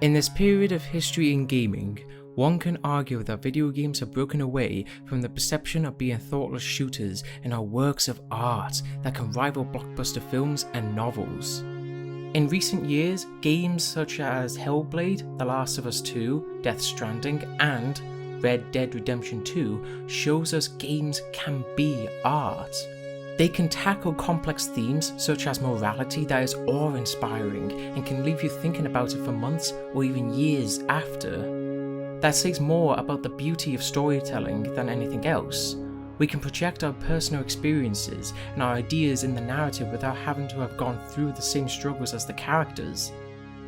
In this period of history in gaming, one can argue that video games have broken away from the perception of being thoughtless shooters and are works of art that can rival blockbuster films and novels. In recent years, games such as Hellblade, The Last of Us 2, Death Stranding, and Red Dead Redemption 2 shows us games can be art. They can tackle complex themes such as morality that is awe-inspiring and can leave you thinking about it for months or even years after. That says more about the beauty of storytelling than anything else. We can project our personal experiences and our ideas in the narrative without having to have gone through the same struggles as the characters.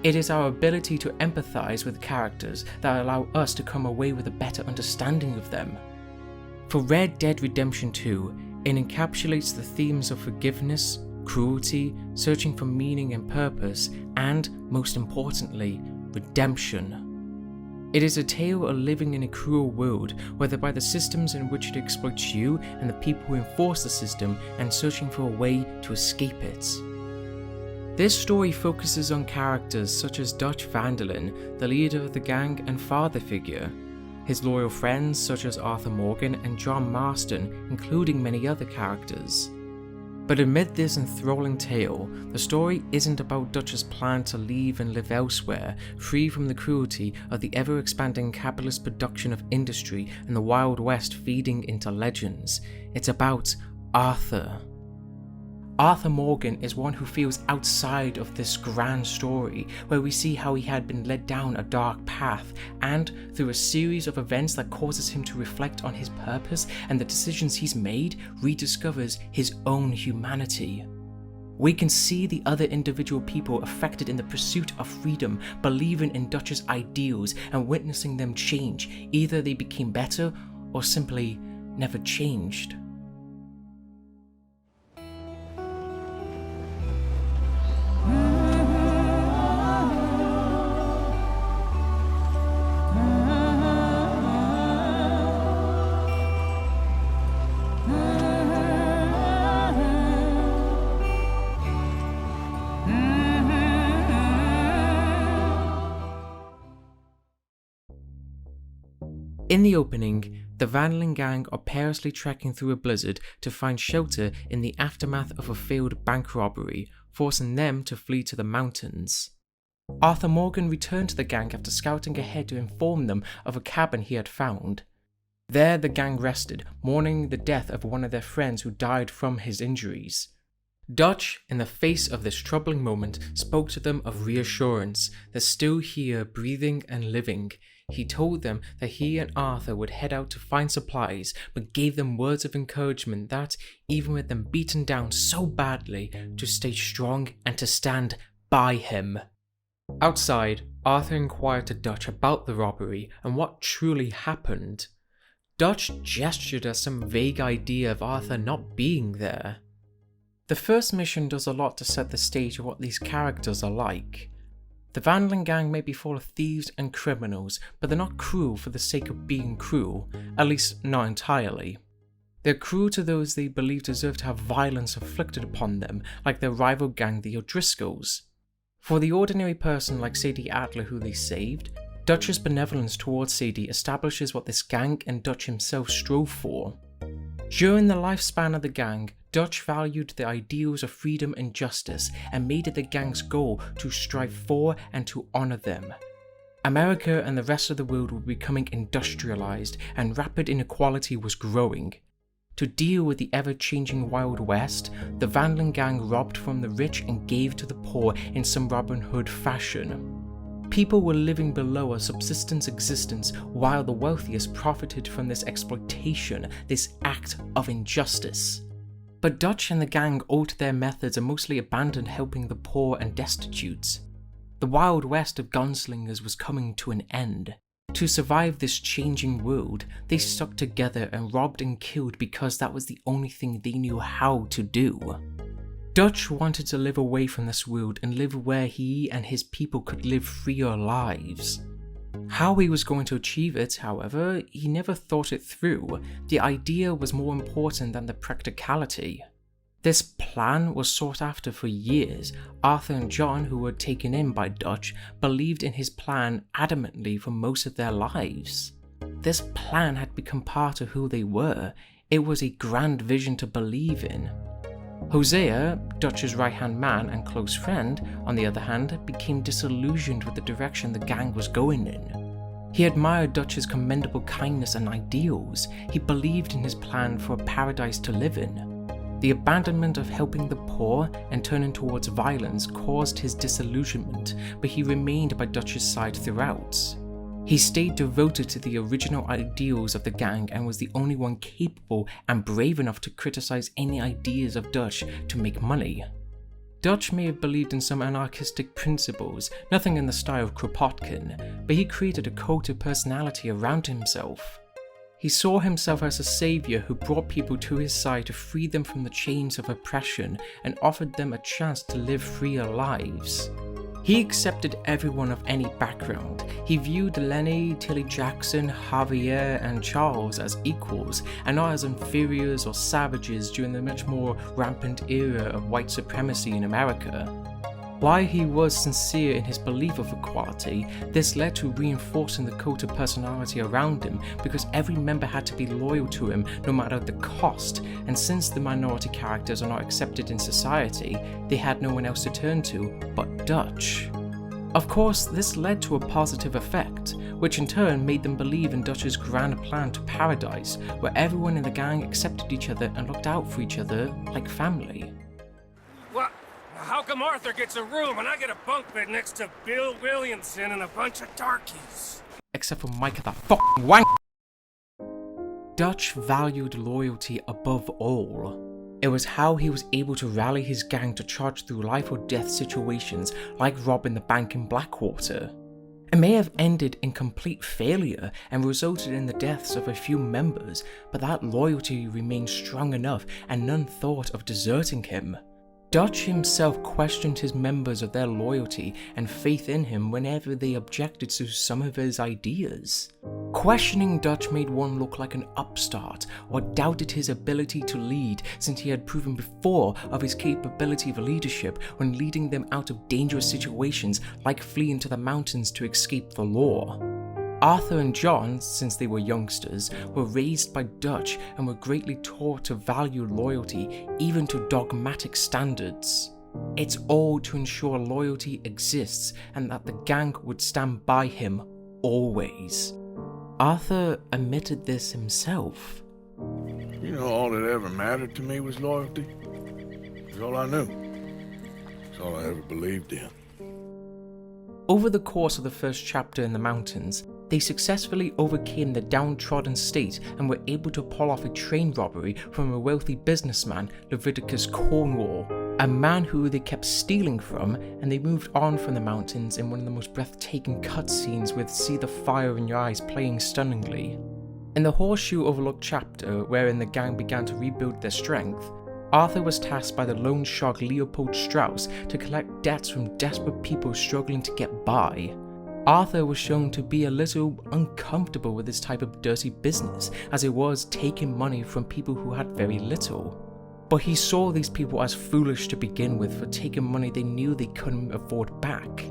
It is our ability to empathize with characters that allow us to come away with a better understanding of them. For Red Dead Redemption 2, it encapsulates the themes of forgiveness, cruelty, searching for meaning and purpose, and, most importantly, redemption. It is a tale of living in a cruel world, whether by the systems in which it exploits you and the people who enforce the system, and searching for a way to escape it. This story focuses on characters such as Dutch van der Linde, the leader of the gang and father figure, his loyal friends such as Arthur Morgan and John Marston, including many other characters. But amid this enthralling tale, the story isn't about Dutch's plan to leave and live elsewhere, free from the cruelty of the ever-expanding capitalist production of industry and the Wild West feeding into legends. It's about Arthur. Arthur Morgan is one who feels outside of this grand story, where we see how he had been led down a dark path, and through a series of events that causes him to reflect on his purpose and the decisions he's made, rediscovers his own humanity. We can see the other individual people affected in the pursuit of freedom, believing in Dutch's ideals and witnessing them change. Either they became better or simply never changed. In the opening, the Van der Linde gang are perilously trekking through a blizzard to find shelter in the aftermath of a failed bank robbery, forcing them to flee to the mountains. Arthur Morgan returned to the gang after scouting ahead to inform them of a cabin he had found. There the gang rested, mourning the death of one of their friends who died from his injuries. Dutch, in the face of this troubling moment, spoke to them of reassurance. They're still here, breathing and living. He told them that he and Arthur would head out to find supplies, but gave them words of encouragement that, even with them beaten down so badly, to stay strong and to stand by him. Outside, Arthur inquired to Dutch about the robbery and what truly happened. Dutch gestured at some vague idea of Arthur not being there. The first mission does a lot to set the stage of what these characters are like. The Van der Linde gang may be full of thieves and criminals, but they're not cruel for the sake of being cruel, at least not entirely. They're cruel to those they believe deserve to have violence inflicted upon them, like their rival gang the O'Driscolls. For the ordinary person like Sadie Adler who they saved, Dutch's benevolence towards Sadie establishes what this gang and Dutch himself strove for. During the lifespan of the gang, Dutch valued the ideals of freedom and justice and made it the gang's goal to strive for and to honour them. America and the rest of the world were becoming industrialised and rapid inequality was growing. To deal with the ever-changing Wild West, the Van der Linde gang robbed from the rich and gave to the poor in some Robin Hood fashion. People were living below a subsistence existence while the wealthiest profited from this exploitation, this act of injustice. But Dutch and the gang altered their methods and mostly abandoned helping the poor and destitute. The Wild West of gunslingers was coming to an end. To survive this changing world, they stuck together and robbed and killed because that was the only thing they knew how to do. Dutch wanted to live away from this world and live where he and his people could live freer lives. How he was going to achieve it, however, he never thought it through. The idea was more important than the practicality. This plan was sought after for years. Arthur and John, who were taken in by Dutch, believed in his plan adamantly for most of their lives. This plan had become part of who they were. It was a grand vision to believe in. Hosea, Dutch's right-hand man and close friend, on the other hand, became disillusioned with the direction the gang was going in. He admired Dutch's commendable kindness and ideals. He believed in his plan for a paradise to live in. The abandonment of helping the poor and turning towards violence caused his disillusionment, but he remained by Dutch's side throughout. He stayed devoted to the original ideals of the gang and was the only one capable and brave enough to criticize any ideas of Dutch to make money. Dutch may have believed in some anarchistic principles, nothing in the style of Kropotkin, but he created a cult of personality around himself. He saw himself as a savior who brought people to his side to free them from the chains of oppression and offered them a chance to live freer lives. He accepted everyone of any background. He viewed Lenny, Tilly Jackson, Javier, and Charles as equals, and not as inferiors or savages during the much more rampant era of white supremacy in America. While he was sincere in his belief of equality, this led to reinforcing the cult of personality around him because every member had to be loyal to him no matter the cost, and since the minority characters are not accepted in society, they had no one else to turn to but Dutch. Of course, this led to a positive effect, which in turn made them believe in Dutch's grand plan to paradise, where everyone in the gang accepted each other and looked out for each other like family. What? How come Arthur gets a room and I get a bunk bed next to Bill Williamson and a bunch of darkies? Except for Micah that f***ing wank. Dutch valued loyalty above all. It was how he was able to rally his gang to charge through life or death situations like robbing the bank in Blackwater. It may have ended in complete failure and resulted in the deaths of a few members, but that loyalty remained strong enough and none thought of deserting him. Dutch himself questioned his members of their loyalty and faith in him whenever they objected to some of his ideas. Questioning Dutch made one look like an upstart or doubted his ability to lead, since he had proven before of his capability of leadership when leading them out of dangerous situations like fleeing to the mountains to escape the law. Arthur and John, since they were youngsters, were raised by Dutch and were greatly taught to value loyalty even to dogmatic standards. It's all to ensure loyalty exists and that the gang would stand by him always. Arthur admitted this himself. You know, all that ever mattered to me was loyalty. It's all I knew. It's all I ever believed in. Over the course of the first chapter in the mountains, they successfully overcame the downtrodden state and were able to pull off a train robbery from a wealthy businessman, Leviticus Cornwall, a man who they kept stealing from, and they moved on from the mountains in one of the most breathtaking cutscenes with See the Fire in Your Eyes playing stunningly. In the Horseshoe Overlook chapter, wherein the gang began to rebuild their strength, Arthur was tasked by the loan shark Leopold Strauss to collect debts from desperate people struggling to get by. Arthur was shown to be a little uncomfortable with this type of dirty business, as it was taking money from people who had very little. But he saw these people as foolish to begin with for taking money they knew they couldn't afford back.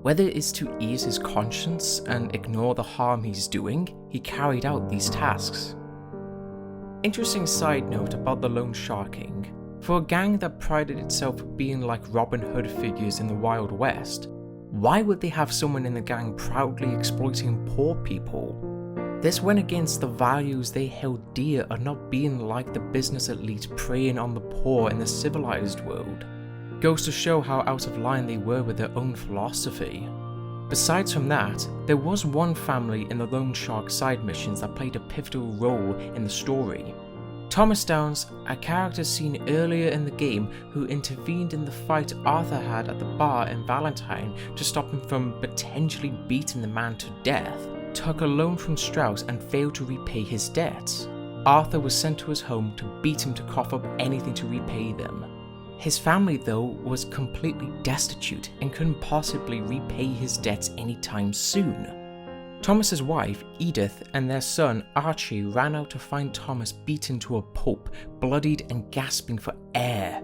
Whether it's to ease his conscience and ignore the harm he's doing, he carried out these tasks. Interesting side note about the loan sharking. For a gang that prided itself on being like Robin Hood figures in the Wild West, why would they have someone in the gang proudly exploiting poor people? This went against the values they held dear of not being like the business elite preying on the poor in the civilized world. Goes to show how out of line they were with their own philosophy. Besides from that, there was one family in the Loan Shark side missions that played a pivotal role in the story. Thomas Downs, a character seen earlier in the game who intervened in the fight Arthur had at the bar in Valentine to stop him from potentially beating the man to death, took a loan from Strauss and failed to repay his debts. Arthur was sent to his home to beat him to cough up anything to repay them. His family, though, was completely destitute and couldn't possibly repay his debts anytime soon. Thomas's wife, Edith, and their son, Archie, ran out to find Thomas beaten to a pulp, bloodied and gasping for air.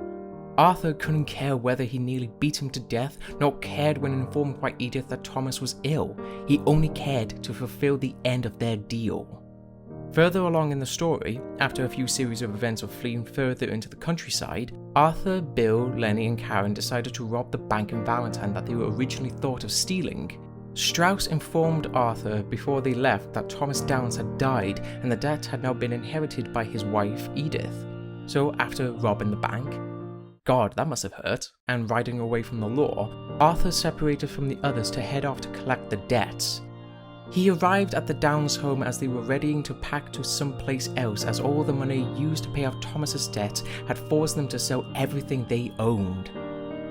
Arthur couldn't care whether he nearly beat him to death, nor cared when informed by Edith that Thomas was ill. He only cared to fulfill the end of their deal. Further along in the story, after a few series of events of fleeing further into the countryside, Arthur, Bill, Lenny and Karen decided to rob the bank in Valentine that they were originally thought of stealing. Strauss informed Arthur before they left that Thomas Downs had died and the debt had now been inherited by his wife Edith. So after robbing the bank, God, that must have hurt, and riding away from the law, Arthur separated from the others to head off to collect the debts. He arrived at the Downs home as they were readying to pack to someplace else, as all the money used to pay off Thomas's debt had forced them to sell everything they owned.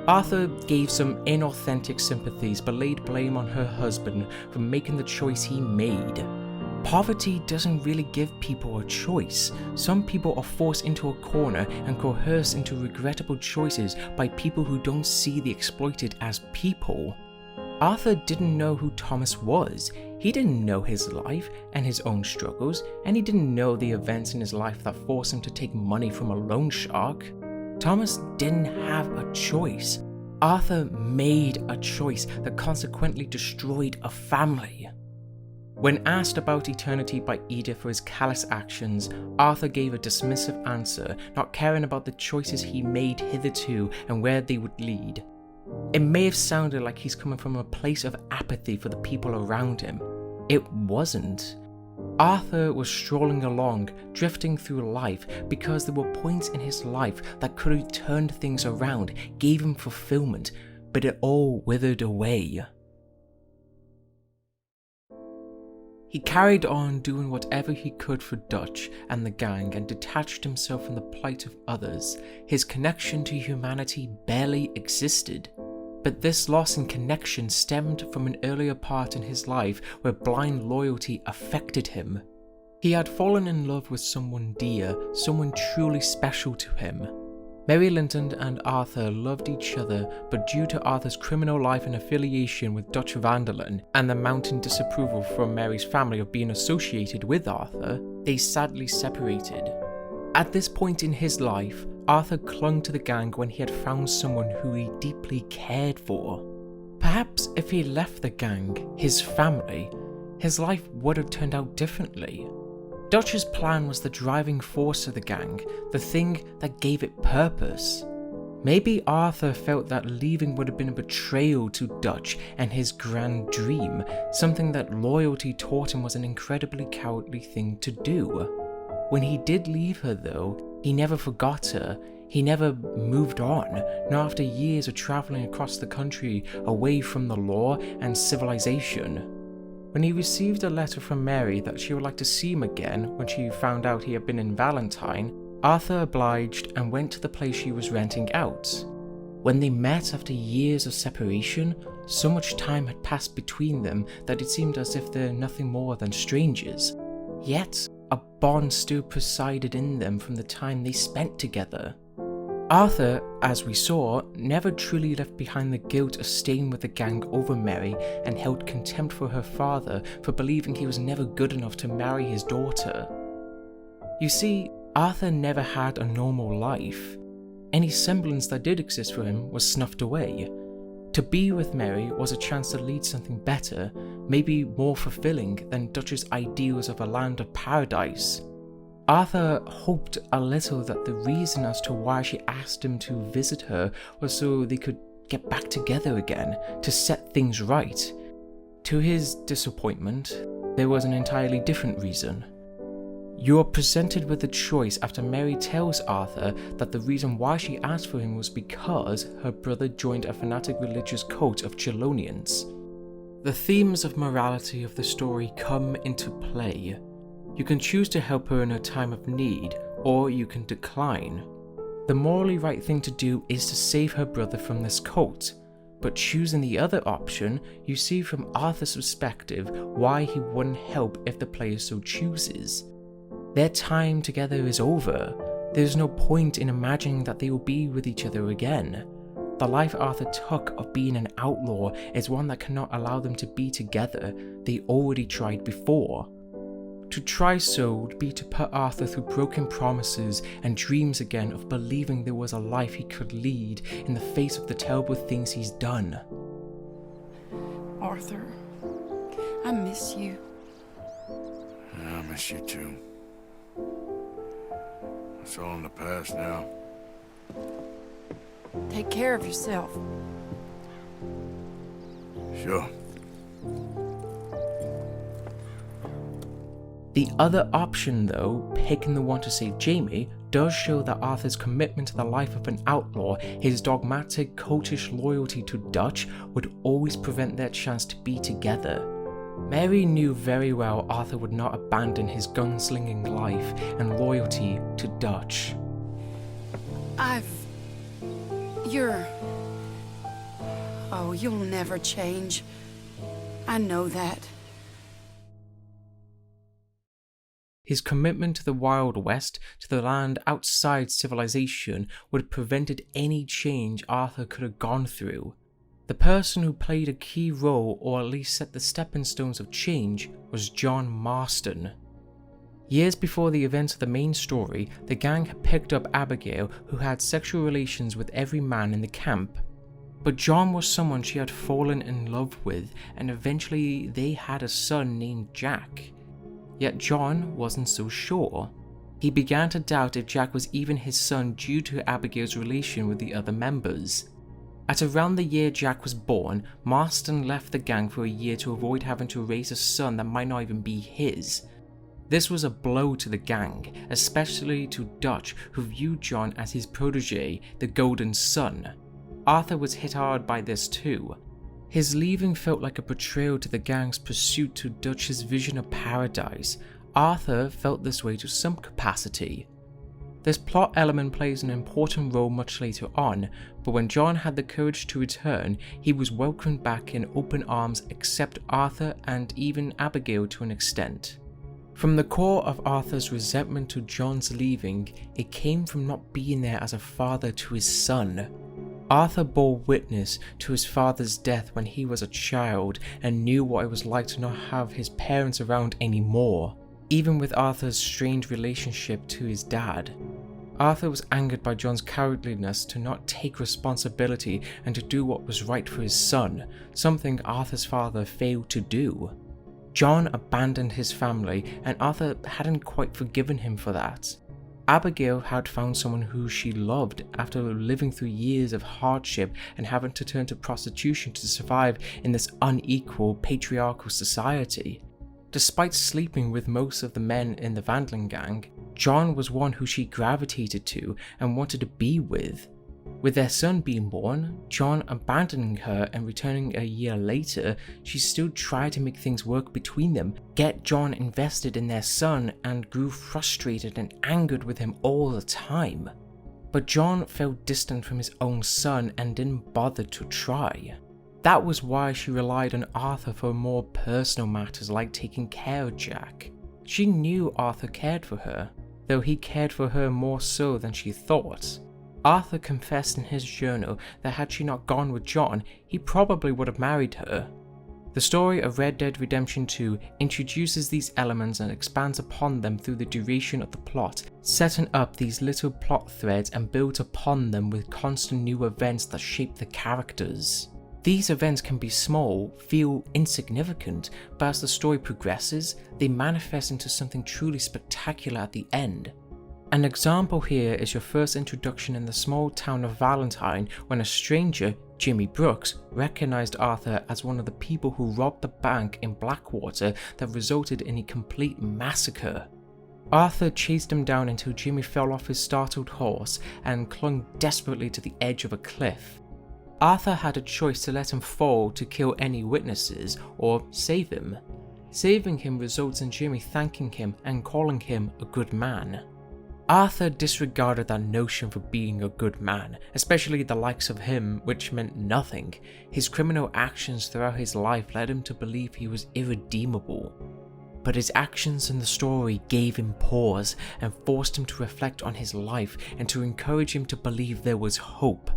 Arthur gave some inauthentic sympathies but laid blame on her husband for making the choice he made. Poverty doesn't really give people a choice. Some people are forced into a corner and coerced into regrettable choices by people who don't see the exploited as people. Arthur didn't know who Thomas was. He didn't know his life and his own struggles, and he didn't know the events in his life that forced him to take money from a loan shark. Thomas didn't have a choice. Arthur made a choice that consequently destroyed a family. When asked about eternity by Edith for his callous actions, Arthur gave a dismissive answer, not caring about the choices he made hitherto and where they would lead. It may have sounded like he's coming from a place of apathy for the people around him. It wasn't. Arthur was strolling along, drifting through life because there were points in his life that could have turned things around, gave him fulfillment, but it all withered away. He carried on doing whatever he could for Dutch and the gang and detached himself from the plight of others. His connection to humanity barely existed. But this loss in connection stemmed from an earlier part in his life where blind loyalty affected him. He had fallen in love with someone dear, someone truly special to him. Mary Linton and Arthur loved each other, but due to Arthur's criminal life and affiliation with Dutch Vanderlyn and the mounting disapproval from Mary's family of being associated with Arthur, they sadly separated. At this point in his life, Arthur clung to the gang when he had found someone who he deeply cared for. Perhaps if he left the gang, his family, his life would have turned out differently. Dutch's plan was the driving force of the gang, the thing that gave it purpose. Maybe Arthur felt that leaving would have been a betrayal to Dutch and his grand dream, something that loyalty taught him was an incredibly cowardly thing to do. When he did leave her though, he never forgot her. He never moved on, not after years of travelling across the country away from the law and civilization. When he received a letter from Mary that she would like to see him again when she found out he had been in Valentine, Arthur obliged and went to the place she was renting out. When they met after years of separation, so much time had passed between them that it seemed as if they were nothing more than strangers. Yet, a bond still presided in them from the time they spent together. Arthur, as we saw, never truly left behind the guilt of staying with the gang over Mary and held contempt for her father for believing he was never good enough to marry his daughter. You see, Arthur never had a normal life. Any semblance that did exist for him was snuffed away. To be with Mary was a chance to lead something better, maybe more fulfilling than Dutch's ideals of a land of paradise. Arthur hoped a little that the reason as to why she asked him to visit her was so they could get back together again, to set things right. To his disappointment, there was an entirely different reason. You are presented with a choice after Mary tells Arthur that the reason why she asked for him was because her brother joined a fanatic religious cult of Chelonians. The themes of morality of the story come into play. You can choose to help her in her time of need, or you can decline. The morally right thing to do is to save her brother from this cult, but choosing the other option, you see from Arthur's perspective why he wouldn't help if the player so chooses. Their time together is over. There's no point in imagining that they will be with each other again. the life Arthur took of being an outlaw is one that cannot allow them to be together. They already tried before. To try so would be to put Arthur through broken promises and dreams again of believing there was a life he could lead in the face of the terrible things he's done. Arthur, I miss you. Yeah, I miss you too. It's all in the past now. Take care of yourself. Sure. The other option though, picking the one to save Jamie, does show that Arthur's commitment to the life of an outlaw, his dogmatic, cultish loyalty to Dutch, would always prevent their chance to be together. Mary knew very well Arthur would not abandon his gunslinging life and loyalty to Dutch. Oh, you'll never change. I know that. His commitment to the Wild West, to the land outside civilization, would have prevented any change Arthur could have gone through. The person who played a key role, or at least set the stepping stones of change, was John Marston. Years before the events of the main story, the gang had picked up Abigail, who had sexual relations with every man in the camp. But John was someone she had fallen in love with, and eventually they had a son named Jack. Yet John wasn't so sure. He began to doubt if Jack was even his son due to Abigail's relation with the other members. At around the year Jack was born, Marston left the gang for a year to avoid having to raise a son that might not even be his. This was a blow to the gang, especially to Dutch, who viewed John as his protege, the golden son. Arthur was hit hard by this too. His leaving felt like a betrayal to the gang's pursuit to Dutch's vision of paradise. Arthur felt this way to some capacity. This plot element plays an important role much later on, but when John had the courage to return, he was welcomed back in open arms except Arthur and even Abigail to an extent. From the core of Arthur's resentment to John's leaving, it came from not being there as a father to his son. Arthur bore witness to his father's death when he was a child and knew what it was like to not have his parents around anymore, even with Arthur's strained relationship to his dad. Arthur was angered by John's cowardliness to not take responsibility and to do what was right for his son, something Arthur's father failed to do. John abandoned his family, and Arthur hadn't quite forgiven him for that. Abigail had found someone who she loved after living through years of hardship and having to turn to prostitution to survive in this unequal, patriarchal society. Despite sleeping with most of the men in the Vandling gang, John was one who she gravitated to and wanted to be with. With their son being born, John abandoning her and returning a year later, she still tried to make things work between them, get John invested in their son, and grew frustrated and angered with him all the time. But John felt distant from his own son and didn't bother to try. That was why she relied on Arthur for more personal matters like taking care of Jack. She knew Arthur cared for her, though he cared for her more so than she thought. Arthur confessed in his journal that had she not gone with John, he probably would have married her. The story of Red Dead Redemption 2 introduces these elements and expands upon them through the duration of the plot, setting up these little plot threads and builds upon them with constant new events that shape the characters. These events can be small, feel insignificant, but as the story progresses, they manifest into something truly spectacular at the end. An example here is your first introduction in the small town of Valentine when a stranger, Jimmy Brooks, recognized Arthur as one of the people who robbed the bank in Blackwater that resulted in a complete massacre. Arthur chased him down until Jimmy fell off his startled horse and clung desperately to the edge of a cliff. Arthur had a choice to let him fall to kill any witnesses or save him. Saving him results in Jimmy thanking him and calling him a good man. Arthur disregarded that notion for being a good man, especially the likes of him, which meant nothing. His criminal actions throughout his life led him to believe he was irredeemable. But his actions in the story gave him pause and forced him to reflect on his life and to encourage him to believe there was hope.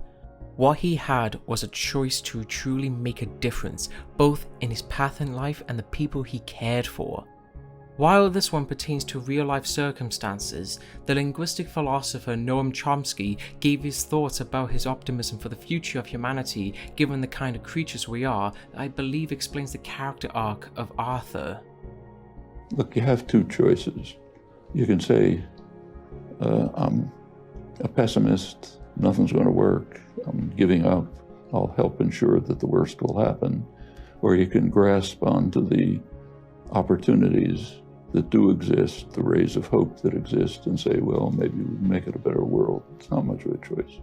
What he had was a choice to truly make a difference, both in his path in life and the people he cared for. While this one pertains to real-life circumstances, the linguistic philosopher Noam Chomsky gave his thoughts about his optimism for the future of humanity given the kind of creatures we are that I believe explains the character arc of Arthur. Look, you have two choices. You can say, I'm a pessimist, nothing's going to work, I'm giving up, I'll help ensure that the worst will happen. Or you can grasp onto the opportunities that do exist, the rays of hope that exist, and say, well, maybe we can make it a better world. It's not much of a choice.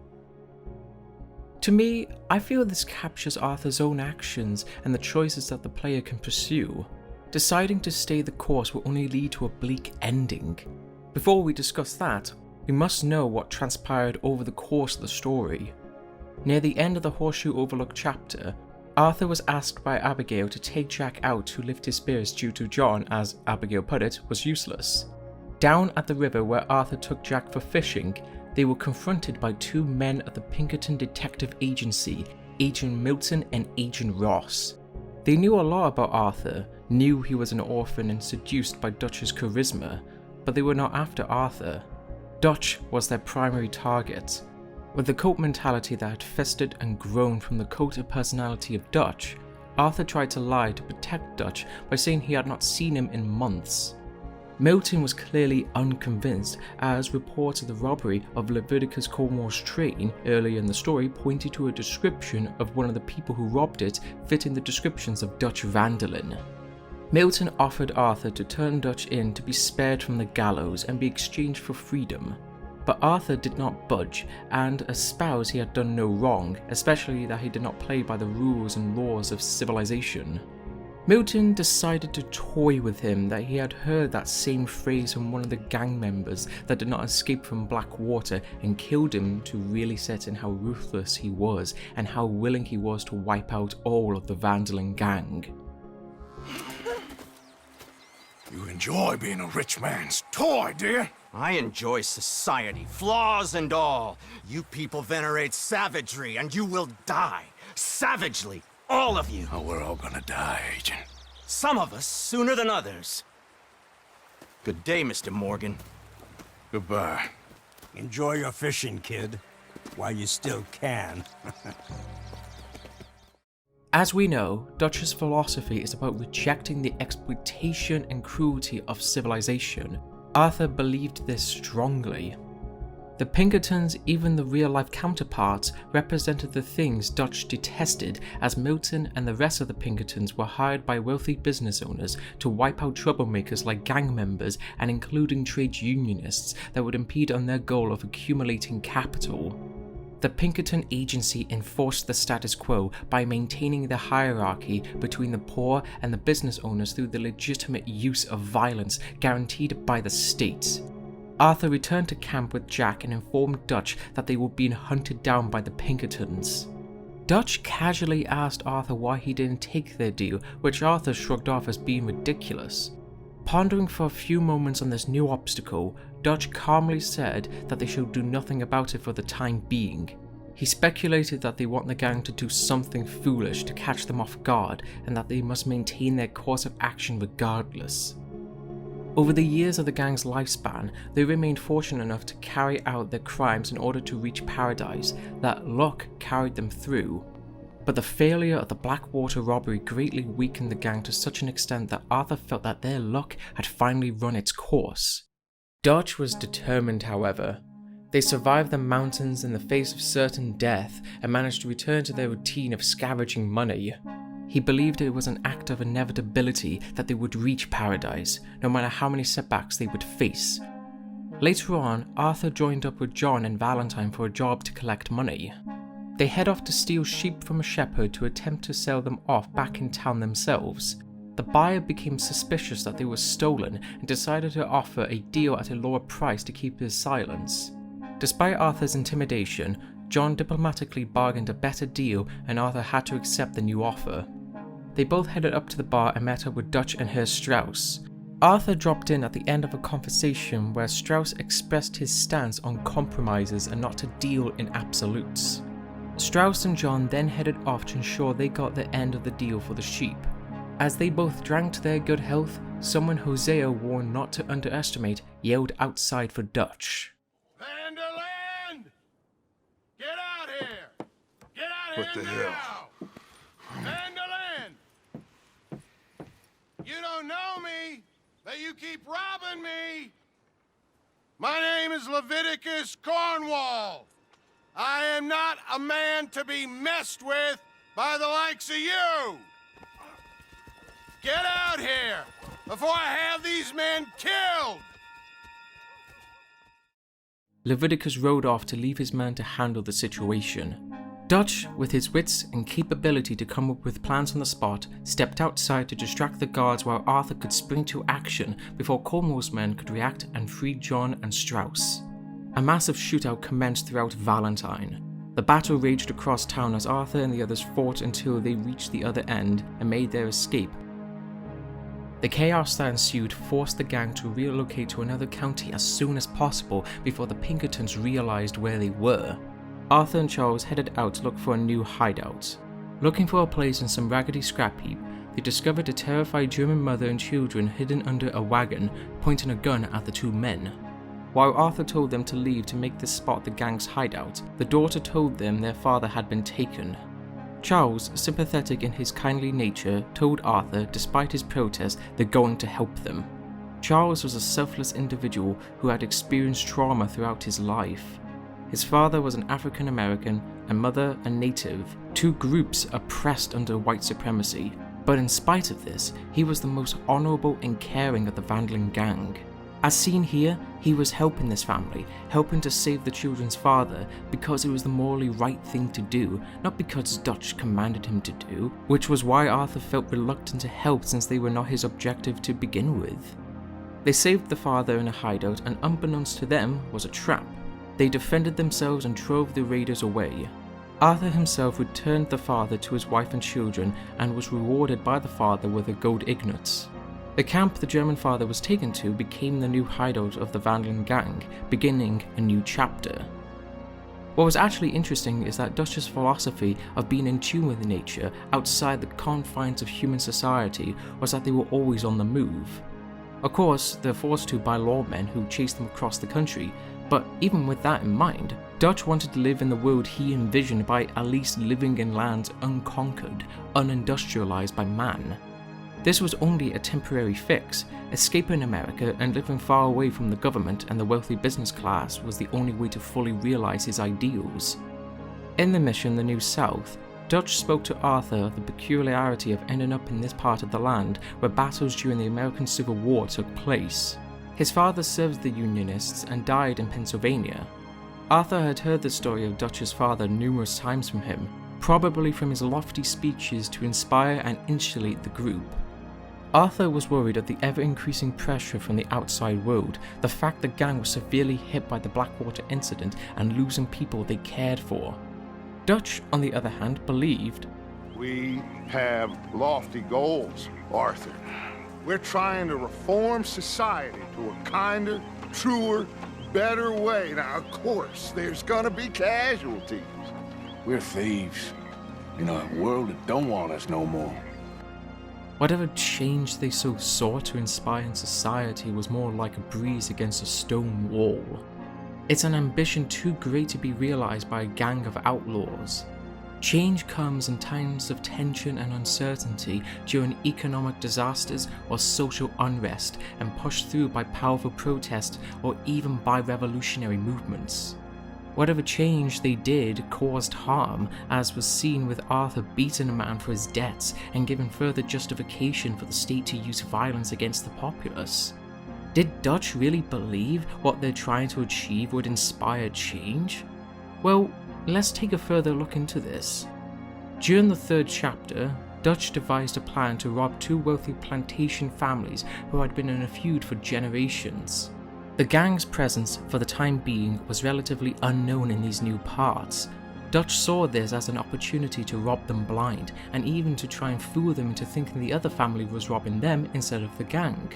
To me, I feel this captures Arthur's own actions and the choices that the player can pursue. Deciding to stay the course will only lead to a bleak ending. Before we discuss that, we must know what transpired over the course of the story. Near the end of the Horseshoe Overlook chapter, Arthur was asked by Abigail to take Jack out to lift his spirits due to John, as Abigail put it, was useless. Down at the river where Arthur took Jack for fishing, they were confronted by two men of the Pinkerton Detective Agency, Agent Milton and Agent Ross. They knew a lot about Arthur, knew he was an orphan and seduced by Dutch's charisma, but they were not after Arthur. Dutch was their primary target. With the cult mentality that had festered and grown from the cult personality of Dutch, Arthur tried to lie to protect Dutch by saying he had not seen him in months. Milton was clearly unconvinced, as reports of the robbery of Leviticus Cornwall's train earlier in the story pointed to a description of one of the people who robbed it fitting the descriptions of Dutch Vanderlyn. Milton offered Arthur to turn Dutch in to be spared from the gallows and be exchanged for freedom. But Arthur did not budge and espoused he had done no wrong, especially that he did not play by the rules and laws of civilization. Milton decided to toy with him that he had heard that same phrase from one of the gang members that did not escape from Blackwater and killed him to really set in how ruthless he was and how willing he was to wipe out all of the Vanderlyn gang. You enjoy being a rich man's toy, do you? I enjoy society, flaws and all. You people venerate savagery, and you will die. Savagely. All of you. Oh, we're all gonna die, Agent. Some of us sooner than others. Good day, Mr. Morgan. Goodbye. Enjoy your fishing, kid, while you still can. As we know, Dutch's philosophy is about rejecting the exploitation and cruelty of civilization. Arthur believed this strongly. The Pinkertons, even the real-life counterparts, represented the things Dutch detested, as Milton and the rest of the Pinkertons were hired by wealthy business owners to wipe out troublemakers like gang members and including trade unionists that would impede on their goal of accumulating capital. The Pinkerton Agency enforced the status quo by maintaining the hierarchy between the poor and the business owners through the legitimate use of violence guaranteed by the state. Arthur returned to camp with Jack and informed Dutch that they were being hunted down by the Pinkertons. Dutch casually asked Arthur why he didn't take their deal, which Arthur shrugged off as being ridiculous. Pondering for a few moments on this new obstacle, Dutch calmly said that they should do nothing about it for the time being. He speculated that they want the gang to do something foolish to catch them off guard and that they must maintain their course of action regardless. Over the years of the gang's lifespan, they remained fortunate enough to carry out their crimes in order to reach paradise that luck carried them through. But the failure of the Blackwater robbery greatly weakened the gang to such an extent that Arthur felt that their luck had finally run its course. Dutch was determined, however. They survived the mountains in the face of certain death and managed to return to their routine of scavenging money. He believed it was an act of inevitability that they would reach paradise, no matter how many setbacks they would face. Later on, Arthur joined up with John and Valentine for a job to collect money. They head off to steal sheep from a shepherd to attempt to sell them off back in town themselves. The buyer became suspicious that they were stolen and decided to offer a deal at a lower price to keep his silence. Despite Arthur's intimidation, John diplomatically bargained a better deal and Arthur had to accept the new offer. They both headed up to the bar and met up with Dutch and Herr Strauss. Arthur dropped in at the end of a conversation where Strauss expressed his stance on compromises and not to deal in absolutes. Strauss and John then headed off to ensure they got the end of the deal for the sheep. As they both drank to their good health, someone Hosea warned not to underestimate yelled outside for Dutch. Vanderland! Get out here! Get out What here the now! hell? Vanderland! You don't know me, but you keep robbing me! My name is Leviticus Cornwall. I am not a man to be messed with by the likes of you! Get out here before I have these men killed! Leviticus rode off to leave his man to handle the situation. Dutch, with his wits and capability to come up with plans on the spot, stepped outside to distract the guards while Arthur could spring to action before Cornwall's men could react and free John and Strauss. A massive shootout commenced throughout Valentine. The battle raged across town as Arthur and the others fought until they reached the other end and made their escape. The chaos that ensued forced the gang to relocate to another county as soon as possible before the Pinkertons realized where they were. Arthur and Charles headed out to look for a new hideout. Looking for a place in some raggedy scrap heap, they discovered a terrified German mother and children hidden under a wagon, pointing a gun at the two men. While Arthur told them to leave to make this spot the gang's hideout, the daughter told them their father had been taken. Charles, sympathetic in his kindly nature, told Arthur, despite his protest, they're going to help them. Charles was a selfless individual who had experienced trauma throughout his life. His father was an African American and mother a native, two groups oppressed under white supremacy, but in spite of this, he was the most honorable and caring of the Vandling gang. As seen here, he was helping this family, helping to save the children's father because it was the morally right thing to do, not because Dutch commanded him to do, which was why Arthur felt reluctant to help since they were not his objective to begin with. They saved the father in a hideout and unbeknownst to them was a trap. They defended themselves and drove the raiders away. Arthur himself returned the father to his wife and children and was rewarded by the father with a gold ignat. The camp the German father was taken to became the new hideout of the Vandling gang, beginning a new chapter. What was actually interesting is that Dutch's philosophy of being in tune with nature outside the confines of human society was that they were always on the move. Of course, they're forced to by lawmen who chase them across the country, but even with that in mind, Dutch wanted to live in the world he envisioned by at least living in lands unconquered, unindustrialized by man. This was only a temporary fix. Escaping America and living far away from the government and the wealthy business class was the only way to fully realize his ideals. In the mission The New South, Dutch spoke to Arthur of the peculiarity of ending up in this part of the land where battles during the American Civil War took place. His father served the Unionists and died in Pennsylvania. Arthur had heard the story of Dutch's father numerous times from him, probably from his lofty speeches to inspire and insulate the group. Arthur was worried of the ever-increasing pressure from the outside world, the fact the gang was severely hit by the Blackwater incident and losing people they cared for. Dutch, on the other hand, believed, We have lofty goals, Arthur. We're trying to reform society to a kinder, truer, better way. Now, of course, there's gonna be casualties. We're thieves in a world that don't want us no more. whatever change they so sought to inspire in society was more like a breeze against a stone wall. It's an ambition too great to be realized by a gang of outlaws. Change comes in times of tension and uncertainty, during economic disasters or social unrest, and pushed through by powerful protest or even by revolutionary movements. Whatever change they did caused harm, as was seen with Arthur beating a man for his debts and giving further justification for the state to use violence against the populace. Did Dutch really believe what they're trying to achieve would inspire change? Well, let's take a further look into this. During the third chapter, Dutch devised a plan to rob two wealthy plantation families who had been in a feud for generations. The gang's presence, for the time being, was relatively unknown in these new parts. Dutch saw this as an opportunity to rob them blind, and even to try and fool them into thinking the other family was robbing them instead of the gang.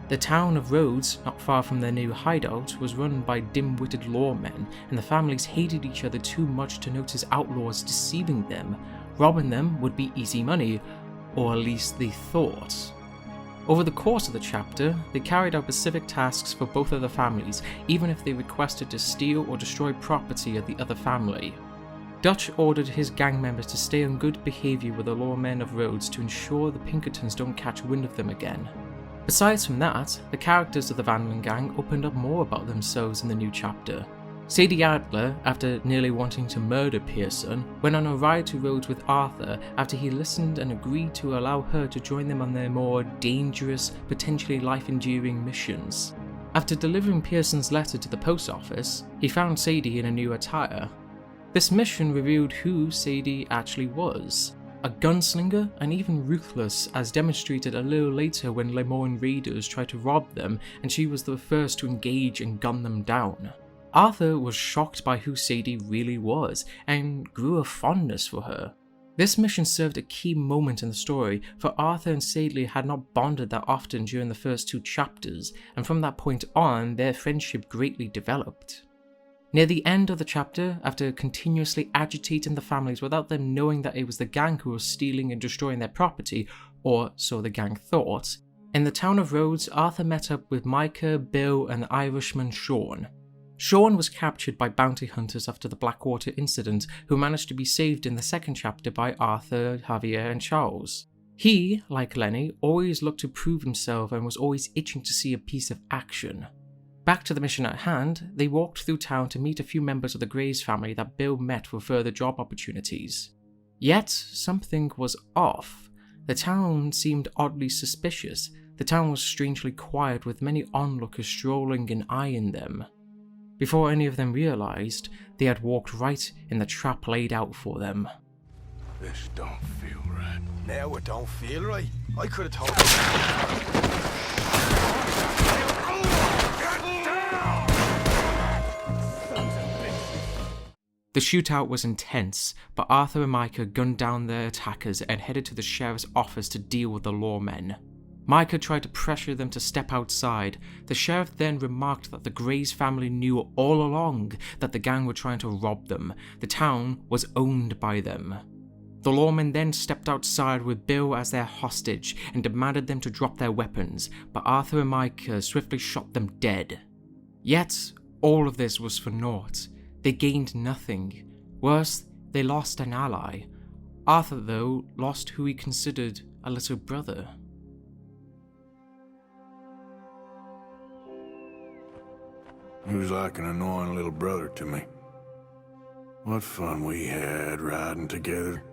The town of Rhodes, not far from their new hideout, was run by dim-witted lawmen, and the families hated each other too much to notice outlaws deceiving them. Robbing them would be easy money, or at least they thought. Over the course of the chapter, they carried out specific tasks for both of the families, even if they requested to steal or destroy property of the other family. Dutch ordered his gang members to stay on good behaviour with the lawmen of Rhodes to ensure the Pinkertons don't catch wind of them again. Besides from that, the characters of the Vanlin gang opened up more about themselves in the new chapter. Sadie Adler, after nearly wanting to murder Pearson, went on a ride to Rhodes with Arthur after he listened and agreed to allow her to join them on their more dangerous, potentially life-enduring missions. After delivering Pearson's letter to the post office, he found Sadie in a new attire. This mission revealed who Sadie actually was. A gunslinger and even ruthless, as demonstrated a little later when Lemoyne raiders tried to rob them and she was the first to engage and gun them down. Arthur was shocked by who Sadie really was and grew a fondness for her. This mission served a key moment in the story, for Arthur and Sadie had not bonded that often during the first 2 chapters, and from that point on their friendship greatly developed. Near the end of the chapter, after continuously agitating the families without them knowing that it was the gang who was stealing and destroying their property, or so the gang thought, in the town of Rhodes, Arthur met up with Micah, Bill and the Irishman Sean. Sean was captured by bounty hunters after the Blackwater incident, who managed to be saved in the second chapter by Arthur, Javier and Charles. He, like Lenny, always looked to prove himself and was always itching to see a piece of action. Back to the mission at hand, they walked through town to meet a few members of the Grays family that Bill met for further job opportunities. Yet, something was off. The town seemed oddly suspicious. The town was strangely quiet, with many onlookers strolling and eyeing them. Before any of them realised, they had walked right in the trap laid out for them. This don't feel right. Now it don't feel right. I could have told you. The shootout was intense, but Arthur and Micah gunned down their attackers and headed to the sheriff's office to deal with the lawmen. Micah tried to pressure them to step outside. The sheriff then remarked that the Grays family knew all along that the gang were trying to rob them. The town was owned by them. The lawmen then stepped outside with Bill as their hostage and demanded them to drop their weapons, but Arthur and Micah swiftly shot them dead. Yet, all of this was for naught. They gained nothing. Worse, they lost an ally. Arthur, though, lost who he considered a little brother. He was like an annoying little brother to me. What fun we had riding together.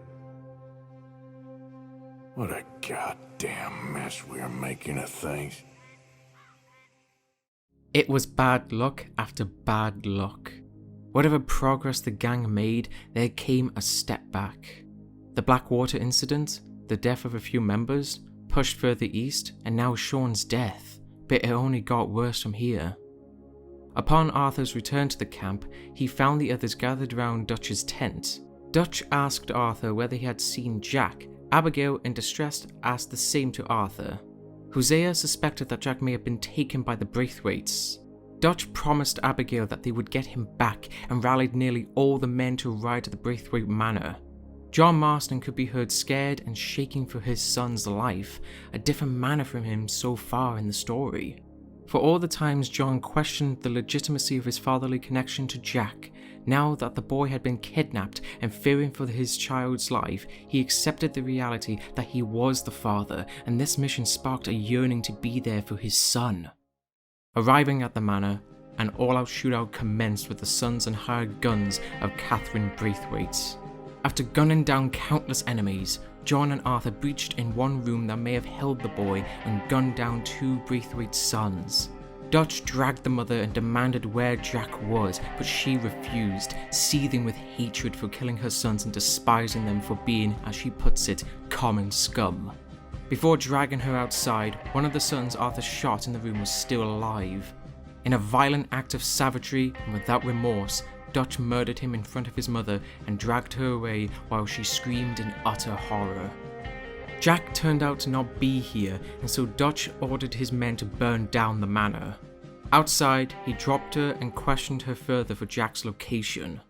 What a goddamn mess we are making of things. It was bad luck after bad luck. Whatever progress the gang made, there came a step back. The Blackwater incident, the death of a few members, pushed further east, and now Sean's death, but it only got worse from here. Upon Arthur's return to the camp, he found the others gathered around Dutch's tent. Dutch asked Arthur whether he had seen Jack. Abigail, in distress, asked the same to Arthur. Hosea suspected that Jack may have been taken by the Braithwaites. Dutch promised Abigail that they would get him back and rallied nearly all the men to ride to the Braithwaite manor. John Marston could be heard scared and shaking for his son's life, a different manner from him so far in the story. For all the times John questioned the legitimacy of his fatherly connection to Jack, now that the boy had been kidnapped and fearing for his child's life, he accepted the reality that he was the father, and this mission sparked a yearning to be there for his son. Arriving at the manor, an all-out shootout commenced with the sons and hired guns of Catherine Braithwaite. After gunning down countless enemies, John and Arthur breached in one room that may have held the boy and gunned down 2 Braithwaite's sons. Dutch dragged the mother and demanded where Jack was, but she refused, seething with hatred for killing her sons and despising them for being, as she puts it, common scum. Before dragging her outside, one of the sons Arthur shot in the room was still alive. In a violent act of savagery and without remorse, Dutch murdered him in front of his mother and dragged her away while she screamed in utter horror. Jack turned out to not be here, and so Dutch ordered his men to burn down the manor. Outside, he dropped her and questioned her further for Jack's location.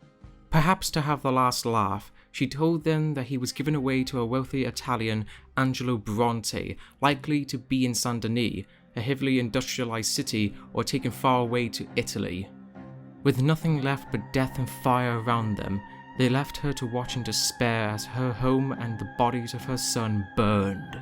Perhaps to have the last laugh, she told them that he was given away to a wealthy Italian, Angelo Bronte, likely to be in Saint Denis, a heavily industrialized city, or taken far away to Italy. With nothing left but death and fire around them, they left her to watch in despair as her home and the bodies of her son burned.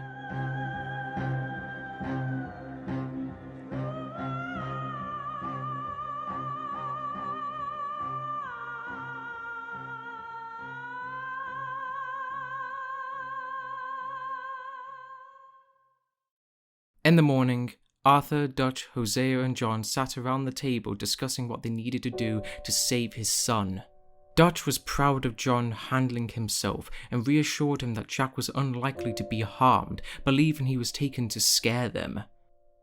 In the morning, Arthur, Dutch, Hosea, and John sat around the table discussing what they needed to do to save his son. Dutch was proud of John handling himself and reassured him that Jack was unlikely to be harmed, believing he was taken to scare them.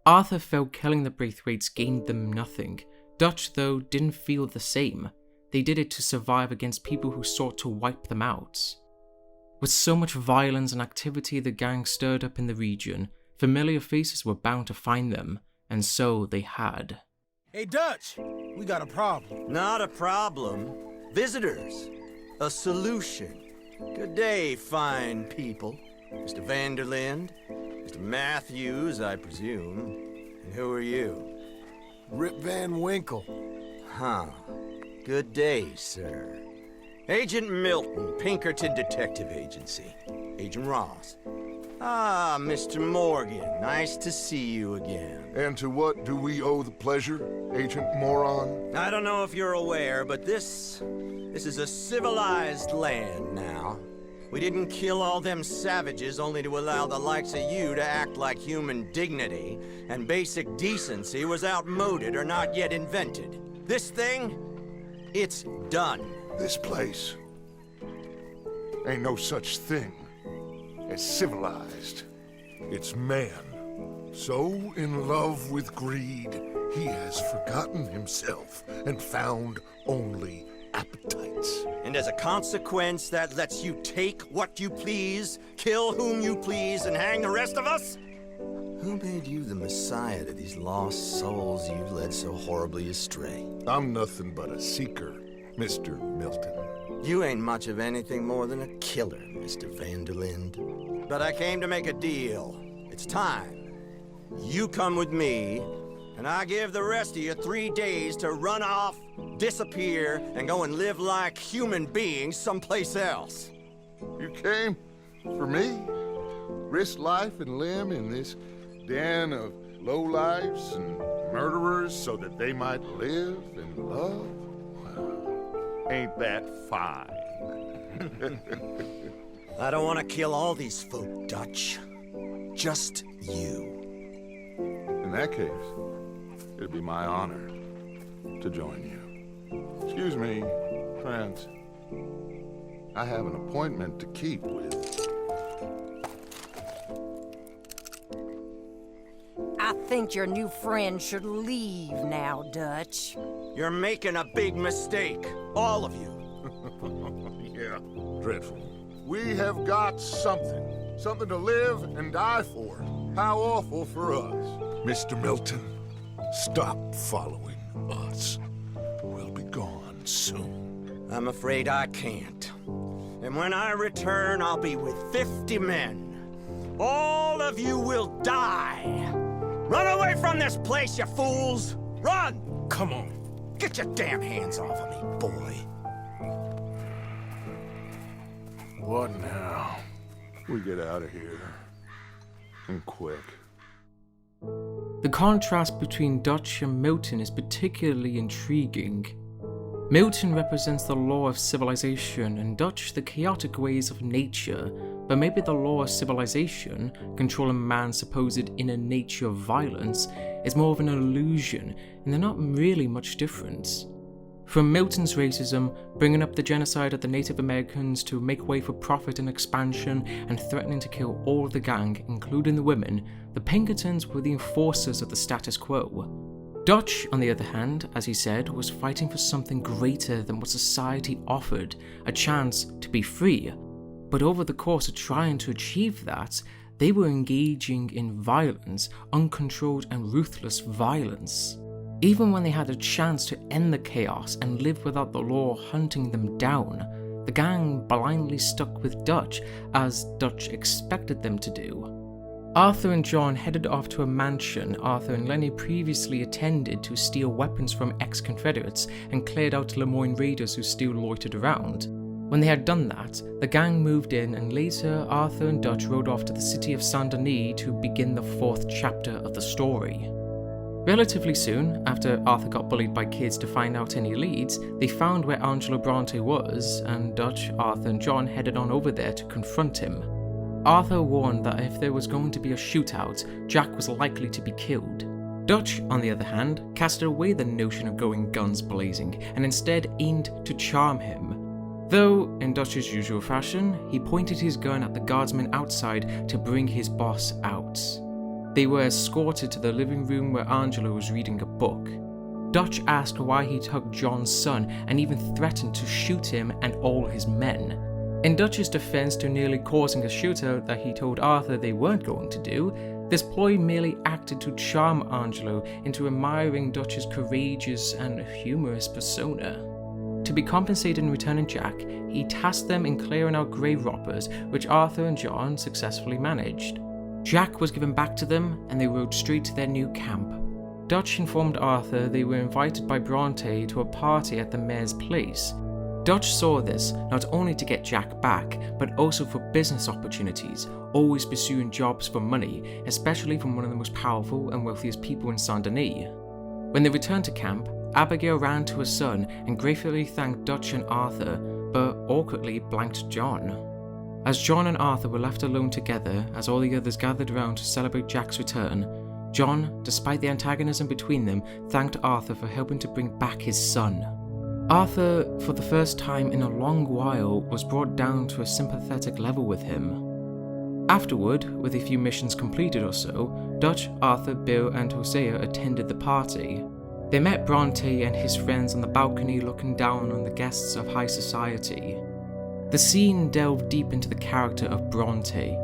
Arthur felt killing the Braithwaites gained them nothing. Dutch, though, didn't feel the same. They did it to survive against people who sought to wipe them out. With so much violence and activity the gang stirred up in the region, familiar faces were bound to find them, and so they had. Hey, Dutch, we got a problem. Not a problem. Visitors. A solution. Good day, fine people. Mr. Vanderlind, Mr. Matthews, I presume. And who are you? Rip Van Winkle. Huh. Good day, sir. Agent Milton, Pinkerton Detective Agency. Agent Ross. Ah, Mr. Morgan, nice to see you again. And to what do we owe the pleasure, Agent Moron? I don't know if you're aware, but this is a civilized land now. We didn't kill all them savages only to allow the likes of you to act like human dignity, and basic decency was outmoded or not yet invented. This thing, it's done. This place ain't no such thing as civilized. It's man, so in love with greed, he has forgotten himself and found only appetites. And as a consequence, that lets you take what you please, kill whom you please, and hang the rest of us? Who made you the messiah to these lost souls you've led so horribly astray? I'm nothing but a seeker, Mr. Milton. You ain't much of anything more than a killer, Mr. Vanderlind. But I came to make a deal. It's time. You come with me, and I give the rest of you 3 days to run off, disappear, and go and live like human beings someplace else. You came for me? Risk life and limb in this den of lowlifes and murderers so that they might live and love? Well, ain't that fine? I don't want to kill all these folk, Dutch. Just you. In that case, it'd be my honor to join you. Excuse me, friends. I have an appointment to keep with... I think your new friend should leave now, Dutch. You're making a big mistake, all of you. Yeah, dreadful. We have got something to live and die for. How awful for us. Mr. Milton, stop following us. We'll be gone soon. I'm afraid I can't. And when I return, I'll be with 50 men. All of you will die. Run away from this place, you fools! Run! Come on. Get your damn hands off of me, boy. What now? We get out of here. And quick. The contrast between Dutch and Milton is particularly intriguing. Milton represents the law of civilization and Dutch the chaotic ways of nature, but maybe the law of civilization, controlling man's supposed inner nature of violence, is more of an illusion and they're not really much different. From Milton's racism, bringing up the genocide of the Native Americans to make way for profit and expansion and threatening to kill all of the gang, including the women, the Pinkertons were the enforcers of the status quo. Dutch, on the other hand, as he said, was fighting for something greater than what society offered, a chance to be free. but over the course of trying to achieve that, they were engaging in violence, uncontrolled and ruthless violence. Even when they had a chance to end the chaos and live without the law hunting them down, the gang blindly stuck with Dutch, as Dutch expected them to do. Arthur and John headed off to a mansion Arthur and Lenny previously attended to steal weapons from ex-Confederates and cleared out Lemoyne raiders who still loitered around. When they had done that, the gang moved in, and later Arthur and Dutch rode off to the city of Saint Denis to begin the 4th chapter of the story. Relatively soon, after Arthur got bullied by kids to find out any leads, they found where Angelo Bronte was, and Dutch, Arthur and John headed on over there to confront him. Arthur warned that if there was going to be a shootout, Jack was likely to be killed. Dutch, on the other hand, casted away the notion of going guns blazing and instead aimed to charm him. Though, in Dutch's usual fashion, he pointed his gun at the guardsmen outside to bring his boss out. They were escorted to the living room where Angelo was reading a book. Dutch asked why he took John's son and even threatened to shoot him and all his men. In Dutch's defense to nearly causing a shootout that he told Arthur they weren't going to do, this ploy merely acted to charm Angelo into admiring Dutch's courageous and humorous persona. To be compensated in returning Jack, he tasked them in clearing out grave robbers, which Arthur and John successfully managed. Jack was given back to them, and they rode straight to their new camp. Dutch informed Arthur they were invited by Bronte to a party at the mayor's place. Dutch saw this not only to get Jack back, but also for business opportunities, always pursuing jobs for money, especially from one of the most powerful and wealthiest people in Saint Denis. When they returned to camp, Abigail ran to her son and gratefully thanked Dutch and Arthur, but awkwardly blanked John. As John and Arthur were left alone together as all the others gathered around to celebrate Jack's return, John, despite the antagonism between them, thanked Arthur for helping to bring back his son. Arthur, for the first time in a long while, was brought down to a sympathetic level with him. Afterward, with a few missions completed or so, Dutch, Arthur, Bill and Hosea attended the party. They met Bronte and his friends on the balcony looking down on the guests of high society. The scene delved deep into the character of Bronte.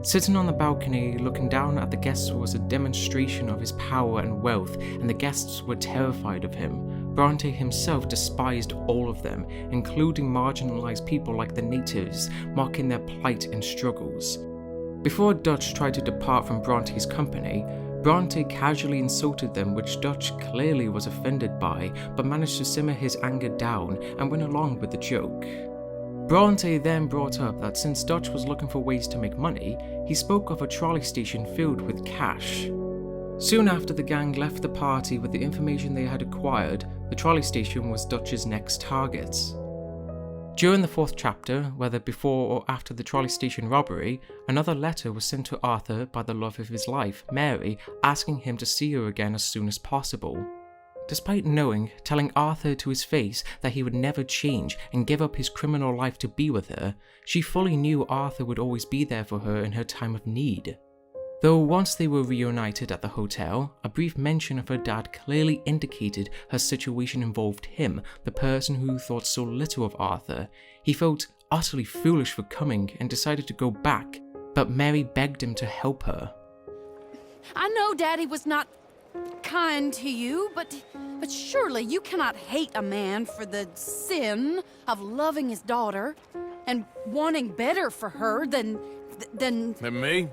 Sitting on the balcony looking down at the guests was a demonstration of his power and wealth, and the guests were terrified of him. Bronte himself despised all of them, including marginalized people like the natives, mocking their plight and struggles. Before Dutch tried to depart from Bronte's company, Bronte casually insulted them, which Dutch clearly was offended by, but managed to simmer his anger down and went along with the joke. Bronte then brought up that since Dutch was looking for ways to make money, he spoke of a trolley station filled with cash. Soon after the gang left the party with the information they had acquired, the trolley station was Dutch's next target. During the 4th chapter, whether before or after the trolley station robbery, another letter was sent to Arthur by the love of his life, Mary, asking him to see her again as soon as possible. Despite telling Arthur to his face that he would never change and give up his criminal life to be with her, she fully knew Arthur would always be there for her in her time of need. Though once they were reunited at the hotel, a brief mention of her dad clearly indicated her situation involved him, the person who thought so little of Arthur. He felt utterly foolish for coming and decided to go back, but Mary begged him to help her. I know Daddy was not kind to you, but surely you cannot hate a man for the sin of loving his daughter and wanting better for her than me?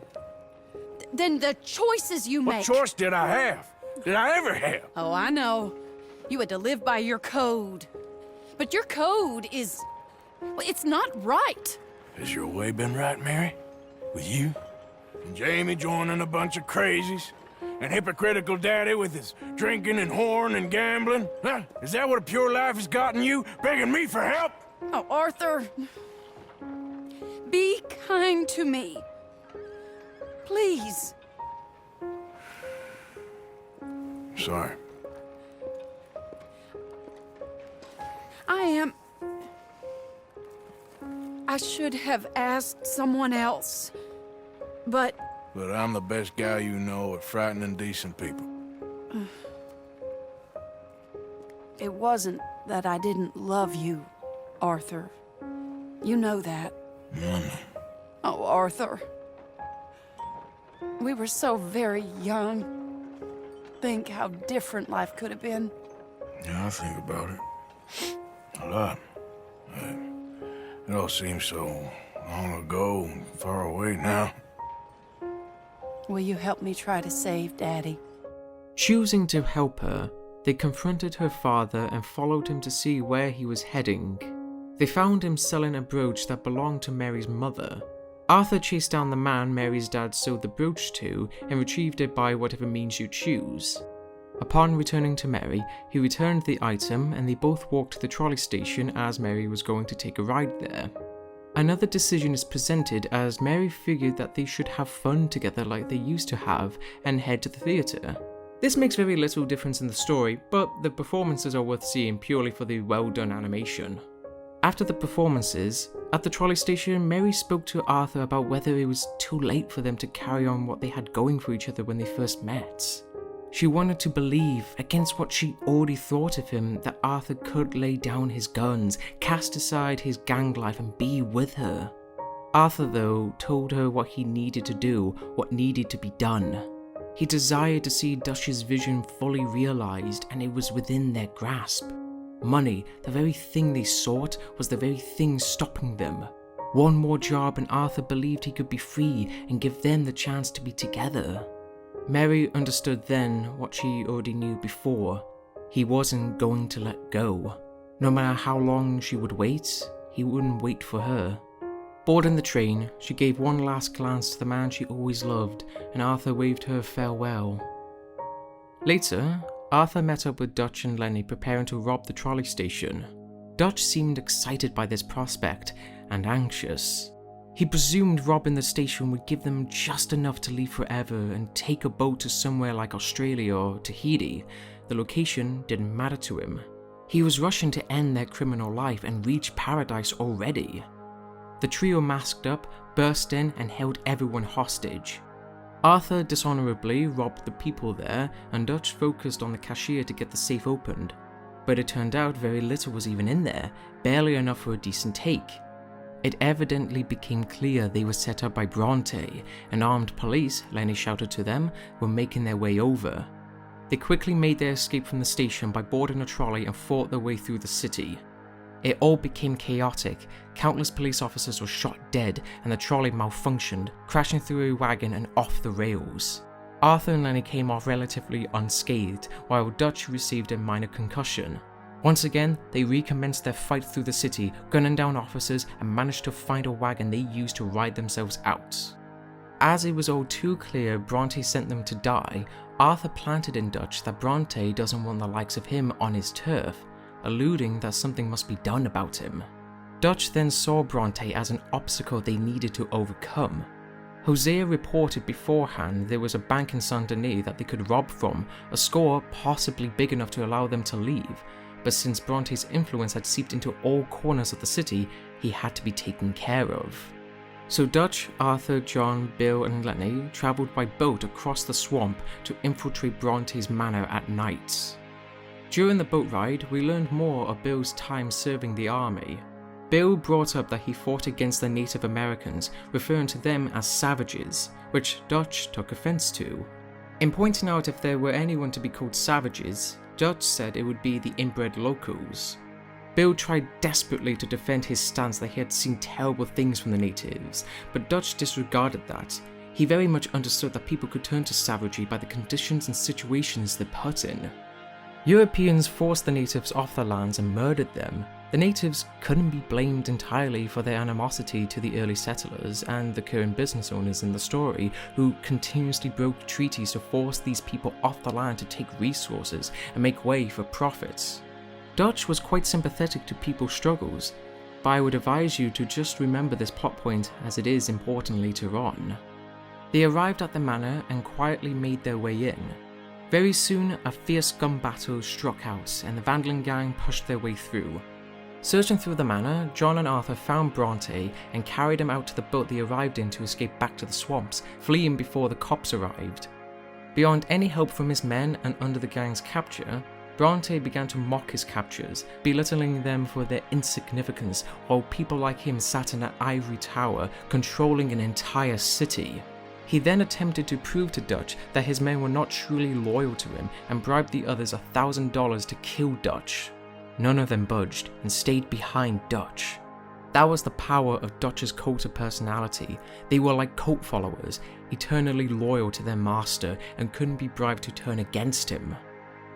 Than the choices you make. What choice did I have? Did I ever have? Oh, I know. You had to live by your code. But your code is... it's not right. Has your way been right, Mary? With you? And Jamie joining a bunch of crazies? And hypocritical daddy with his drinking and whoring and gambling? Huh? Is that what a pure life has gotten you? Begging me for help? Oh, Arthur. Be kind to me. Please. Sorry. I should have asked someone else, but... But I'm the best guy you know at frightening decent people. It wasn't that I didn't love you, Arthur. You know that. Oh, Arthur. We were so very young. Think how different life could have been. Yeah, I think about it. A lot. It all seems so long ago and far away now. Will you help me try to save Daddy? Choosing to help her, they confronted her father and followed him to see where he was heading. They found him selling a brooch that belonged to Mary's mother. Arthur chased down the man Mary's dad sold the brooch to and retrieved it by whatever means you choose. Upon returning to Mary, he returned the item and they both walked to the trolley station as Mary was going to take a ride there. Another decision is presented as Mary figured that they should have fun together like they used to have and head to the theatre. This makes very little difference in the story, but the performances are worth seeing purely for the well done animation. After the performances, at the trolley station, Mary spoke to Arthur about whether it was too late for them to carry on what they had going for each other when they first met. She wanted to believe, against what she already thought of him, that Arthur could lay down his guns, cast aside his gang life and be with her. Arthur, though, told her what he needed to do, what needed to be done. He desired to see Dutch's vision fully realized, and it was within their grasp. Money, the very thing they sought, was the very thing stopping them. One more job and Arthur believed he could be free and give them the chance to be together. Mary understood then what she already knew before. He wasn't going to let go. No matter how long she would wait, he wouldn't wait for her. Boarding the train, she gave one last glance to the man she always loved, and Arthur waved her farewell. Later, Arthur met up with Dutch and Lenny preparing to rob the trolley station. Dutch seemed excited by this prospect and anxious. He presumed robbing the station would give them just enough to leave forever and take a boat to somewhere like Australia or Tahiti. The location didn't matter to him. He was rushing to end their criminal life and reach paradise already. The trio masked up, burst in and held everyone hostage. Arthur dishonorably robbed the people there and Dutch focused on the cashier to get the safe opened. But it turned out very little was even in there, barely enough for a decent take. It evidently became clear they were set up by Bronte, and armed police, Lenny shouted to them, were making their way over. They quickly made their escape from the station by boarding a trolley and fought their way through the city. It all became chaotic, countless police officers were shot dead and the trolley malfunctioned, crashing through a wagon and off the rails. Arthur and Lenny came off relatively unscathed, while Dutch received a minor concussion. Once again, they recommenced their fight through the city, gunning down officers and managed to find a wagon they used to ride themselves out. As it was all too clear Bronte sent them to die, Arthur planted in Dutch that Bronte doesn't want the likes of him on his turf, alluding that something must be done about him. Dutch then saw Bronte as an obstacle they needed to overcome. Hosea reported beforehand there was a bank in Saint Denis that they could rob from, a score possibly big enough to allow them to leave, but since Bronte's influence had seeped into all corners of the city, he had to be taken care of. So Dutch, Arthur, John, Bill and Lenny travelled by boat across the swamp to infiltrate Bronte's manor at night. During the boat ride, we learned more of Bill's time serving the army. Bill brought up that he fought against the Native Americans, referring to them as savages, which Dutch took offense to. In pointing out if there were anyone to be called savages, Dutch said it would be the inbred locals. Bill tried desperately to defend his stance that he had seen terrible things from the natives, but Dutch disregarded that. He very much understood that people could turn to savagery by the conditions and situations they're put in. Europeans forced the natives off their lands and murdered them. The natives couldn't be blamed entirely for their animosity to the early settlers and the current business owners in the story, who continuously broke treaties to force these people off the land to take resources and make way for profits. Dutch was quite sympathetic to people's struggles, but I would advise you to just remember this plot point as it is important later on. They arrived at the manor and quietly made their way in. Very soon, a fierce gun battle struck out and the Vandalin gang pushed their way through. Searching through the manor, John and Arthur found Bronte and carried him out to the boat they arrived in to escape back to the swamps, fleeing before the cops arrived. Beyond any help from his men and under the gang's capture, Bronte began to mock his captures, belittling them for their insignificance, while people like him sat in an ivory tower, controlling an entire city. He then attempted to prove to Dutch that his men were not truly loyal to him and bribed the others $1,000 to kill Dutch. None of them budged and stayed behind Dutch. That was the power of Dutch's cult of personality. They were like cult followers, eternally loyal to their master and couldn't be bribed to turn against him.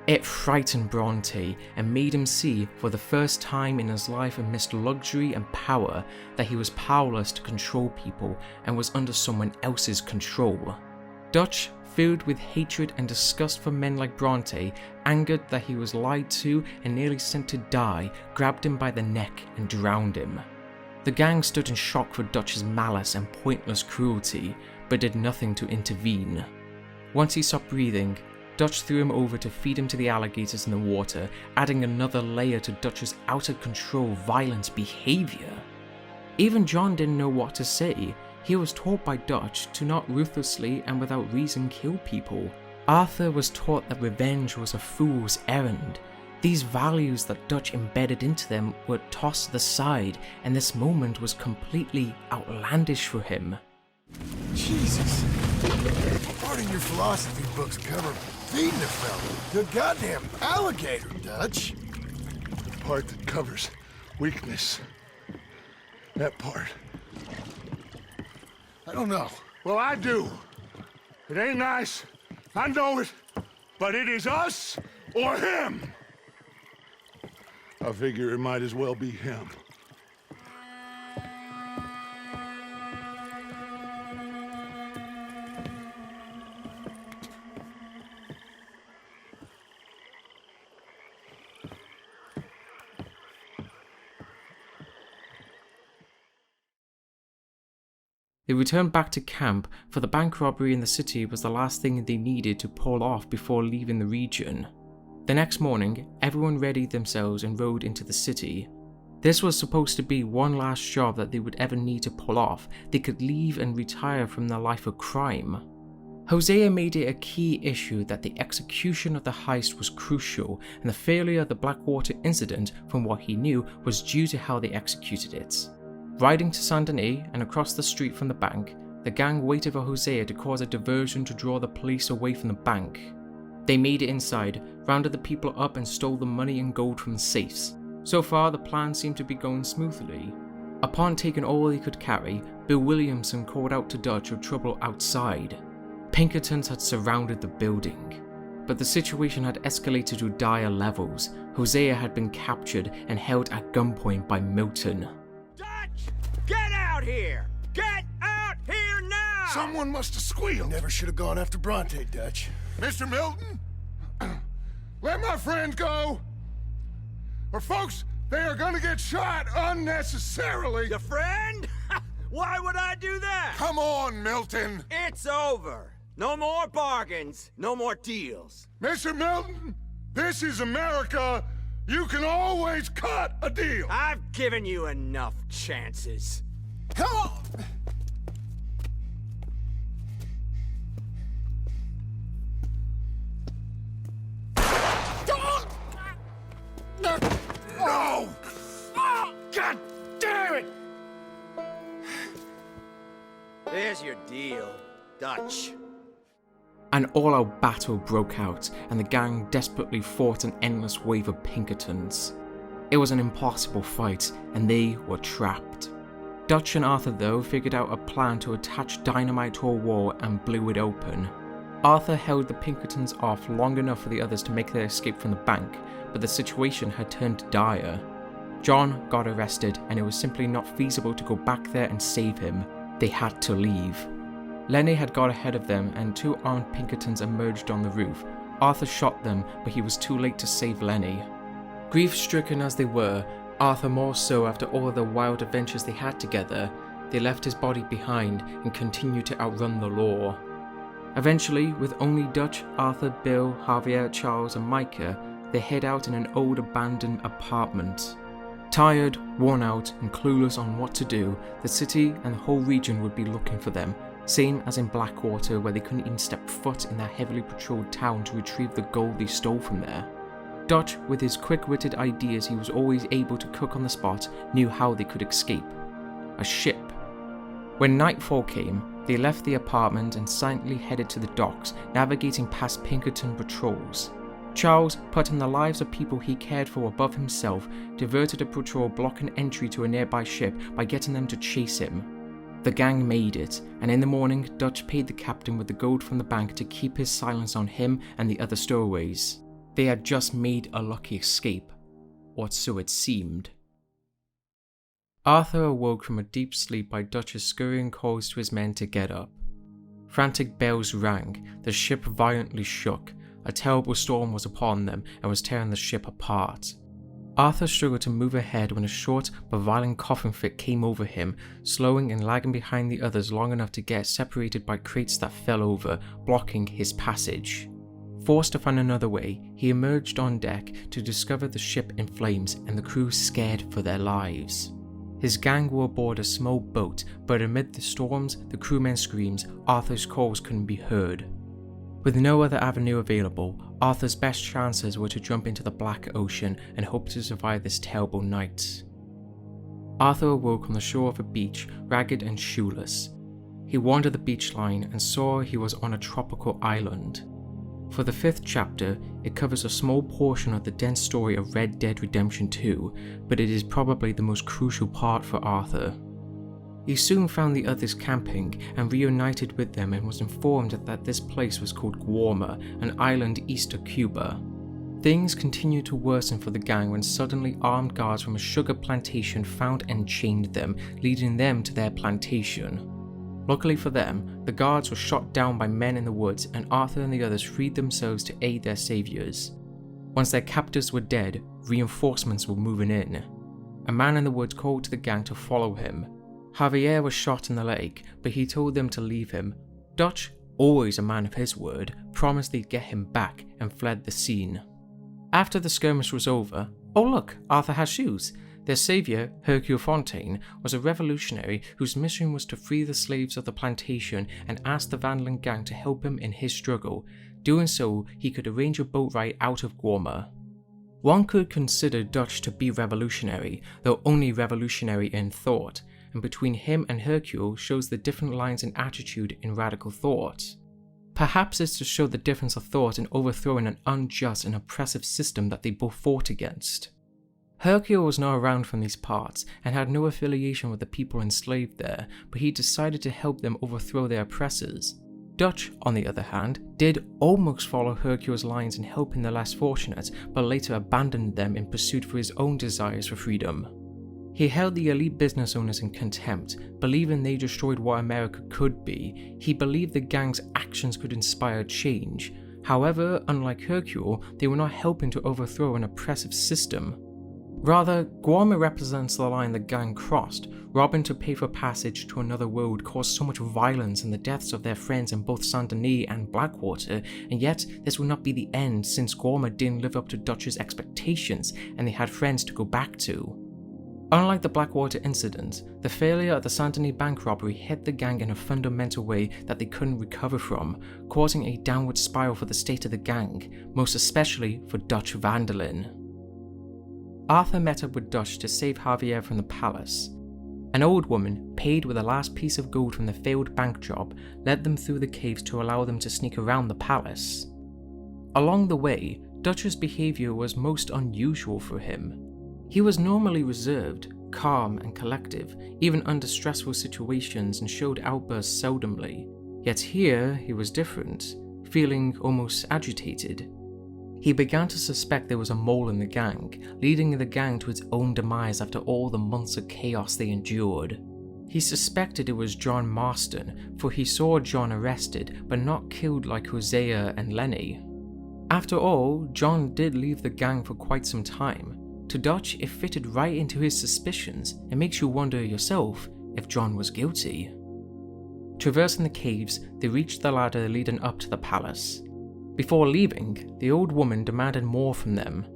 It frightened Bronte and made him see for the first time in his life amidst luxury and power that he was powerless to control people and was under someone else's control. Dutch, filled with hatred and disgust for men like Bronte, angered that he was lied to and nearly sent to die, grabbed him by the neck and drowned him. The gang stood in shock for Dutch's malice and pointless cruelty, but did nothing to intervene. Once he stopped breathing, Dutch threw him over to feed him to the alligators in the water, adding another layer to Dutch's out-of-control violent behaviour. Even John didn't know what to say. He was taught by Dutch to not ruthlessly and without reason kill people. Arthur was taught that revenge was a fool's errand. These values that Dutch embedded into them were tossed to the side, and this moment was completely outlandish for him. Jesus. Part of your philosophy books cover feeding a fella to a goddamn alligator, Dutch. The part that covers weakness. That part. I don't know. Well, I do. It ain't nice. I know it. But it is us or him. I figure it might as well be him. They returned back to camp, for the bank robbery in the city was the last thing they needed to pull off before leaving the region. The next morning, everyone readied themselves and rode into the city. This was supposed to be one last job that they would ever need to pull off. They could leave and retire from their life of crime. Hosea made it a key issue that the execution of the heist was crucial, and the failure of the Blackwater incident, from what he knew, was due to how they executed it. Riding to Saint Denis and across the street from the bank, the gang waited for Hosea to cause a diversion to draw the police away from the bank. They made it inside, rounded the people up and stole the money and gold from the safes. So far, the plan seemed to be going smoothly. Upon taking all they could carry, Bill Williamson called out to Dutch of trouble outside. Pinkertons had surrounded the building, but the situation had escalated to dire levels. Hosea had been captured and held at gunpoint by Milton. Dutch! Get out here! Get out here now! Someone must have squealed. Never should have gone after Bronte, Dutch. Mr. Milton? Let my friend go! Or folks, they are gonna get shot unnecessarily! Your friend? Why would I do that? Come on, Milton! It's over. No more bargains, no more deals. Mr. Milton, this is America. You can always cut a deal. I've given you enough chances. Come on! No! God damn it! There's your deal, Dutch. An all-out battle broke out, and the gang desperately fought an endless wave of Pinkertons. It was an impossible fight, and they were trapped. Dutch and Arthur, though, figured out a plan to attach dynamite to a wall and blew it open. Arthur held the Pinkertons off long enough for the others to make their escape from the bank, but the situation had turned dire. John got arrested, and it was simply not feasible to go back there and save him. They had to leave. Lenny had got ahead of them, and two armed Pinkertons emerged on the roof. Arthur shot them, but he was too late to save Lenny. Grief-stricken as they were, Arthur more so after all of the wild adventures they had together, they left his body behind and continued to outrun the law. Eventually, with only Dutch, Arthur, Bill, Javier, Charles, and Micah, they head out in an old abandoned apartment. Tired, worn out, and clueless on what to do, the city and the whole region would be looking for them, same as in Blackwater, where they couldn't even step foot in their heavily patrolled town to retrieve the gold they stole from there. Dutch, with his quick-witted ideas he was always able to cook on the spot, knew how they could escape. A ship. When nightfall came, they left the apartment and silently headed to the docks, navigating past Pinkerton patrols. Charles, putting the lives of people he cared for above himself, diverted a patrol blocking entry to a nearby ship by getting them to chase him. The gang made it, and in the morning, Dutch paid the captain with the gold from the bank to keep his silence on him and the other stowaways. They had just made a lucky escape, or so it seemed. Arthur awoke from a deep sleep by Dutch's scurrying calls to his men to get up. Frantic bells rang, the ship violently shook. A terrible storm was upon them and was tearing the ship apart. Arthur struggled to move ahead when a short but violent coughing fit came over him, slowing and lagging behind the others long enough to get separated by crates that fell over, blocking his passage. Forced to find another way, he emerged on deck to discover the ship in flames and the crew scared for their lives. His gang were aboard a small boat, but amid the storms, the crewmen's screams, Arthur's calls couldn't be heard. With no other avenue available, Arthur's best chances were to jump into the black ocean and hope to survive this terrible night. Arthur awoke on the shore of a beach, ragged and shoeless. He wandered the beach line and saw he was on a tropical island. For the 5th chapter, it covers a small portion of the dense story of Red Dead Redemption 2, but it is probably the most crucial part for Arthur. He soon found the others camping and reunited with them and was informed that this place was called Guarma, an island east of Cuba. Things continued to worsen for the gang when suddenly armed guards from a sugar plantation found and chained them, leading them to their plantation. Luckily for them, the guards were shot down by men in the woods and Arthur and the others freed themselves to aid their saviors. Once their captors were dead, reinforcements were moving in. A man in the woods called to the gang to follow him. Javier was shot in the leg, but he told them to leave him. Dutch, always a man of his word, promised they'd get him back and fled the scene. After the skirmish was over, oh look, Arthur has shoes. Their savior, Hercule Fontaine, was a revolutionary whose mission was to free the slaves of the plantation and asked the Vandalin gang to help him in his struggle. Doing so, he could arrange a boat ride out of Guarma. One could consider Dutch to be revolutionary, though only revolutionary in thought, and between him and Hercule shows the different lines in attitude in radical thought. Perhaps it's to show the difference of thought in overthrowing an unjust and oppressive system that they both fought against. Hercule was not around from these parts and had no affiliation with the people enslaved there, but he decided to help them overthrow their oppressors. Dutch, on the other hand, did almost follow Hercule's lines in helping the less fortunate, but later abandoned them in pursuit for his own desires for freedom. He held the elite business owners in contempt, believing they destroyed what America could be. He believed the gang's actions could inspire change. However, unlike Hercule, they were not helping to overthrow an oppressive system. Rather, Guarma represents the line the gang crossed. Robbing to pay for passage to another world caused so much violence and the deaths of their friends in both Saint Denis and Blackwater, and yet this would not be the end since Guarma didn't live up to Dutch's expectations and they had friends to go back to. Unlike the Blackwater incident, the failure of the Saint Denis bank robbery hit the gang in a fundamental way that they couldn't recover from, causing a downward spiral for the state of the gang, most especially for Dutch Vandalin. Arthur met up with Dutch to save Javier from the palace. An old woman, paid with the last piece of gold from the failed bank job, led them through the caves to allow them to sneak around the palace. Along the way, Dutch's behaviour was most unusual for him. He was normally reserved, calm and collective, even under stressful situations, and showed outbursts seldomly. Yet here he was different, feeling almost agitated. He began to suspect there was a mole in the gang, leading the gang to its own demise after all the months of chaos they endured. He suspected it was John Marston, for he saw John arrested, but not killed like Hosea and Lenny. After all, John did leave the gang for quite some time. To Dutch, it fitted right into his suspicions and makes you wonder yourself if John was guilty. Traversing the caves, they reached the ladder leading up to the palace. Before leaving, the old woman demanded more from them.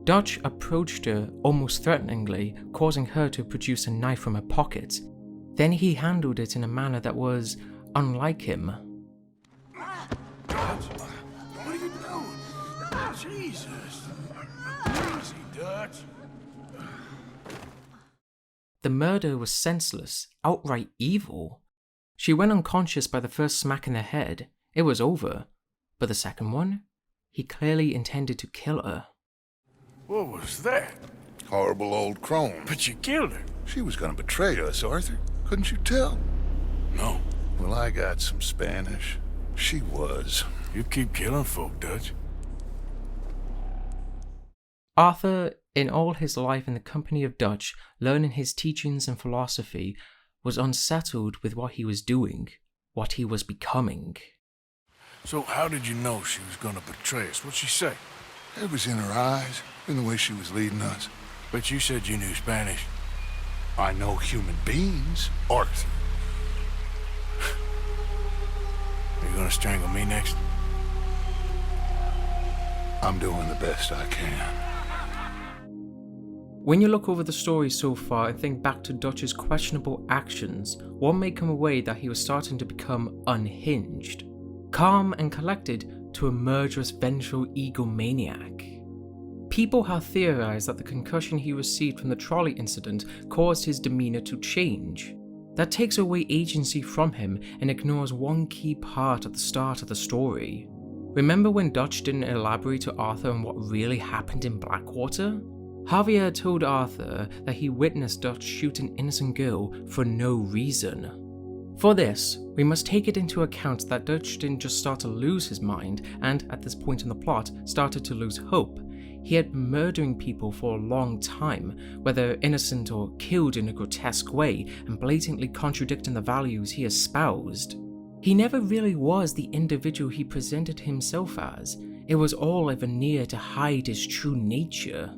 Dutch approached her almost threateningly, causing her to produce a knife from her pocket. Then he handled it in a manner that was unlike him. What are you doing? Jesus. Easy, Dutch. The murder was senseless, outright evil. She went unconscious by the first smack in the head. It was over. But the second one? He clearly intended to kill her. What was that? Horrible old crone. But you killed her. She was gonna betray us, Arthur. Couldn't you tell? No. Well, I got some Spanish. She was. You keep killing folk, Dutch. Arthur, in all his life in the company of Dutch, learning his teachings and philosophy, was unsettled with what he was doing, what he was becoming. So how did you know she was gonna betray us? What'd she say? It was in her eyes, in the way she was leading us. But you said you knew Spanish. I know human beings, Arthur. Are you gonna strangle me next? I'm doing the best I can. When you look over the story so far and think back to Dutch's questionable actions, one may come away that he was starting to become unhinged, calm and collected to a murderous, vengeful egomaniac. People have theorized that the concussion he received from the trolley incident caused his demeanor to change. That takes away agency from him and ignores one key part at the start of the story. Remember when Dutch didn't elaborate to Arthur on what really happened in Blackwater? Javier told Arthur that he witnessed Dutch shoot an innocent girl for no reason. For this, we must take it into account that Dutch didn't just start to lose his mind and, at this point in the plot, started to lose hope. He had been murdering people for a long time, whether innocent or killed in a grotesque way, and blatantly contradicting the values he espoused. He never really was the individual he presented himself as. It was all a veneer to hide his true nature.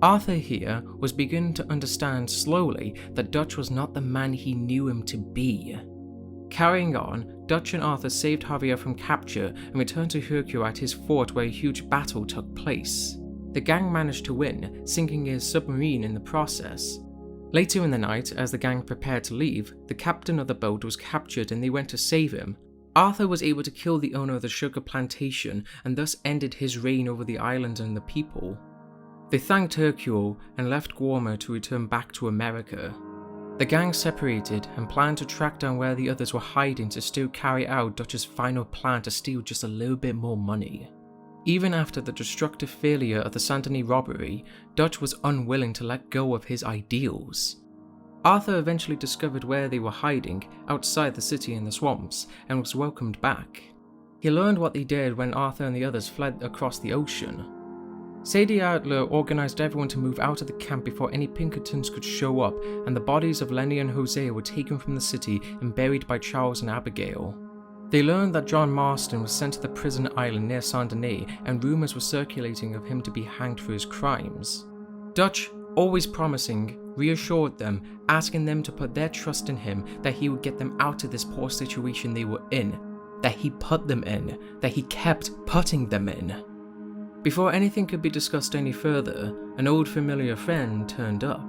Arthur here was beginning to understand slowly that Dutch was not the man he knew him to be. Carrying on, Dutch and Arthur saved Javier from capture and returned to Hercule at his fort where a huge battle took place. The gang managed to win, sinking his submarine in the process. Later in the night, as the gang prepared to leave, the captain of the boat was captured and they went to save him. Arthur was able to kill the owner of the sugar plantation and thus ended his reign over the island and the people. They thanked Hercule and left Guarma to return back to America. The gang separated and planned to track down where the others were hiding to still carry out Dutch's final plan to steal just a little bit more money. Even after the destructive failure of the Saint-Denis robbery, Dutch was unwilling to let go of his ideals. Arthur eventually discovered where they were hiding, outside the city in the swamps, and was welcomed back. He learned what they did when Arthur and the others fled across the ocean. Sadie Adler organized everyone to move out of the camp before any Pinkertons could show up, and the bodies of Lenny and Jose were taken from the city and buried by Charles and Abigail. They learned that John Marston was sent to the prison island near Saint-Denis, and rumors were circulating of him to be hanged for his crimes. Dutch, always promising, reassured them, asking them to put their trust in him that he would get them out of this poor situation they were in, that he put them in, that he kept putting them in. Before anything could be discussed any further, an old familiar friend turned up.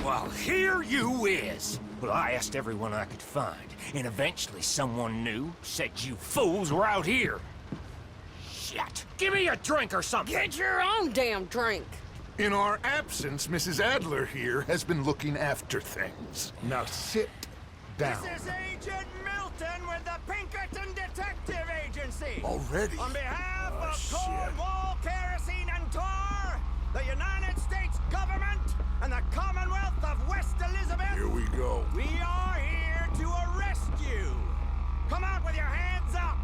Well, here you is. Well, I asked everyone I could find, and eventually someone new said you fools were out here. Shit. Give me a drink or something. Get your own damn drink. In our absence, Mrs. Adler here has been looking after things. Now sit down. This is Agent Milton with the Pinkerton Detective Agency. Already? On behalf of Cornwall, Kerosene and Tar, the United States government, and the Commonwealth of West Elizabeth. Here we go. We are here to arrest you. Come out with your hands up.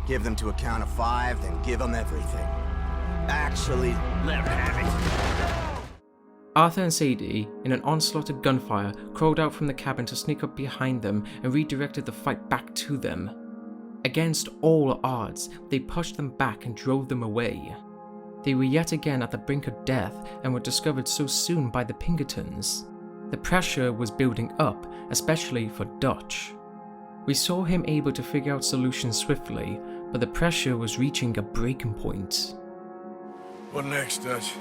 Give them to a count of 5, then give them everything. Actually, let them have it. Arthur and Sadie, in an onslaught of gunfire, crawled out from the cabin to sneak up behind them and redirected the fight back to them. Against all odds, they pushed them back and drove them away. They were yet again at the brink of death and were discovered so soon by the Pinkertons. The pressure was building up, especially for Dutch. We saw him able to figure out solutions swiftly, but the pressure was reaching a breaking point. What next, Dutch?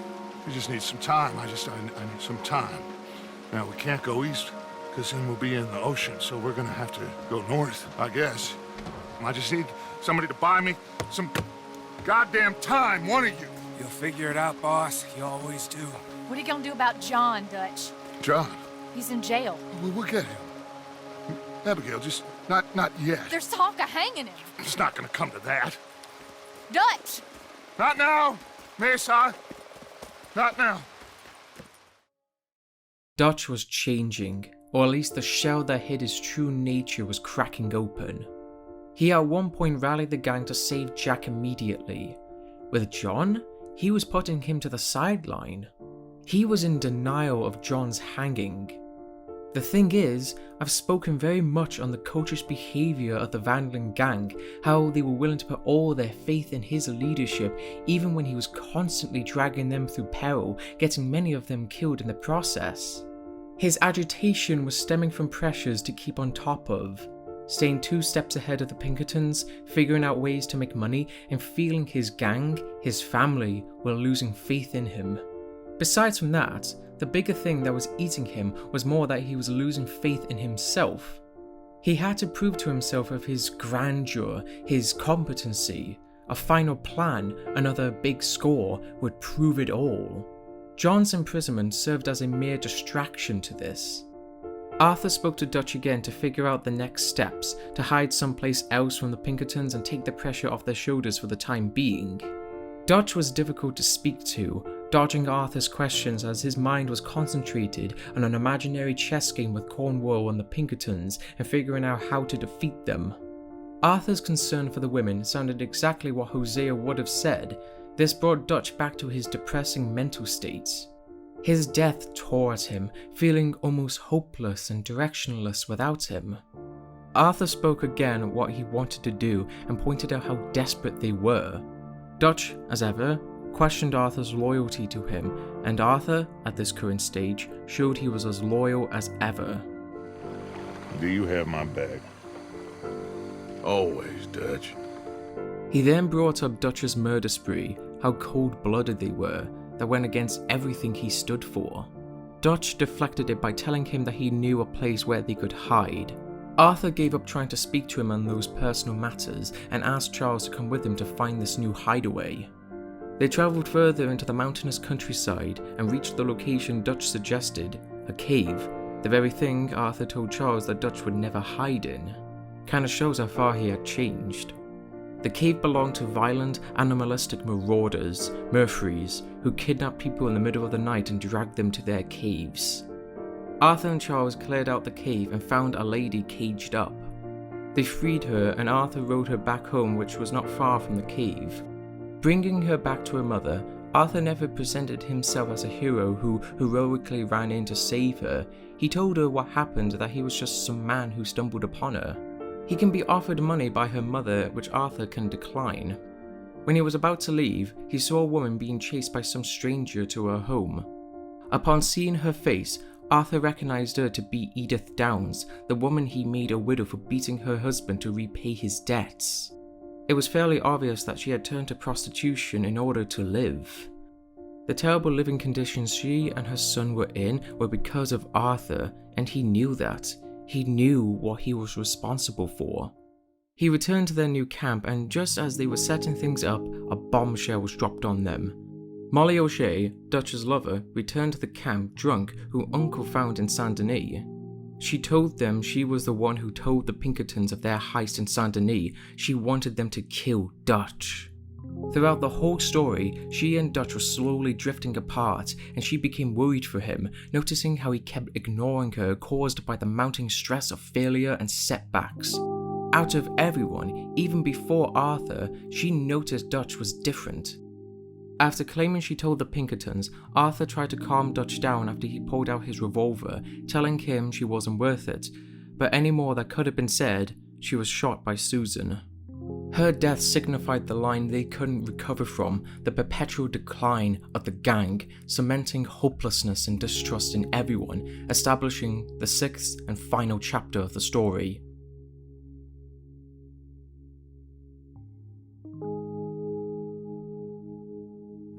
We just need some time. I need some time. Now, we can't go east, because then we'll be in the ocean, so we're gonna have to go north, I guess. I just need somebody to buy me some goddamn time, one of you. You'll figure it out, boss. You always do. What are you gonna do about John, Dutch? John, He's in jail. we'll get him. Abigail, just not yet. There's talk of hanging him. It's not gonna come to that. Dutch! Not now, Mesa. Not now. Dutch was changing, or at least the shell that hid his true nature was cracking open. He at one point rallied the gang to save Jack immediately. With John, he was putting him to the sideline. He was in denial of John's hanging. The thing is, I've spoken very much on the cultish behaviour of the Van Ling gang, how they were willing to put all their faith in his leadership even when he was constantly dragging them through peril, getting many of them killed in the process. His agitation was stemming from pressures to keep on top of, staying 2 steps ahead of the Pinkertons, figuring out ways to make money, and feeling his gang, his family, were losing faith in him. Besides from that, the bigger thing that was eating him was more that he was losing faith in himself. He had to prove to himself of his grandeur, his competency. A final plan, another big score, would prove it all. John's imprisonment served as a mere distraction to this. Arthur spoke to Dutch again to figure out the next steps, to hide someplace else from the Pinkertons and take the pressure off their shoulders for the time being. Dutch was difficult to speak to, dodging Arthur's questions as his mind was concentrated on an imaginary chess game with Cornwall and the Pinkertons and figuring out how to defeat them. Arthur's concern for the women sounded exactly what Hosea would have said. This brought Dutch back to his depressing mental states. His death tore at him, feeling almost hopeless and directionless without him. Arthur spoke again what he wanted to do and pointed out how desperate they were. Dutch, as ever, questioned Arthur's loyalty to him, and Arthur, at this current stage, showed he was as loyal as ever. Do you have my back? Always, Dutch. He then brought up Dutch's murder spree, how cold-blooded they were, that went against everything he stood for. Dutch deflected it by telling him that he knew a place where they could hide. Arthur gave up trying to speak to him on those personal matters and asked Charles to come with him to find this new hideaway. They travelled further into the mountainous countryside and reached the location Dutch suggested, a cave, the very thing Arthur told Charles that Dutch would never hide in. Kinda shows how far he had changed. The cave belonged to violent, animalistic marauders, Murfrees, who kidnapped people in the middle of the night and dragged them to their caves. Arthur and Charles cleared out the cave and found a lady caged up. They freed her and Arthur rode her back home, which was not far from the cave. Bringing her back to her mother, Arthur never presented himself as a hero who heroically ran in to save her. He told her what happened, that he was just some man who stumbled upon her. He can be offered money by her mother, which Arthur can decline. When he was about to leave, he saw a woman being chased by some stranger to her home. Upon seeing her face, Arthur recognized her to be Edith Downs, the woman he made a widow for beating her husband to repay his debts. It was fairly obvious that she had turned to prostitution in order to live. The terrible living conditions she and her son were in were because of Arthur, and he knew that. He knew what he was responsible for. He returned to their new camp, and just as they were setting things up, a bombshell was dropped on them. Molly O'Shea, Dutch's lover, returned to the camp drunk, who Uncle found in Saint Denis. She told them she was the one who told the Pinkertons of their heist in Saint Denis. She wanted them to kill Dutch. Throughout the whole story, she and Dutch were slowly drifting apart, and she became worried for him, noticing how he kept ignoring her, caused by the mounting stress of failure and setbacks. Out of everyone, even before Arthur, she noticed Dutch was different. After claiming she told the Pinkertons, Arthur tried to calm Dutch down after he pulled out his revolver, telling him she wasn't worth it, but any more that could have been said, she was shot by Susan. Her death signified the line they couldn't recover from, the perpetual decline of the gang, cementing hopelessness and distrust in everyone, establishing the 6th and final chapter of the story.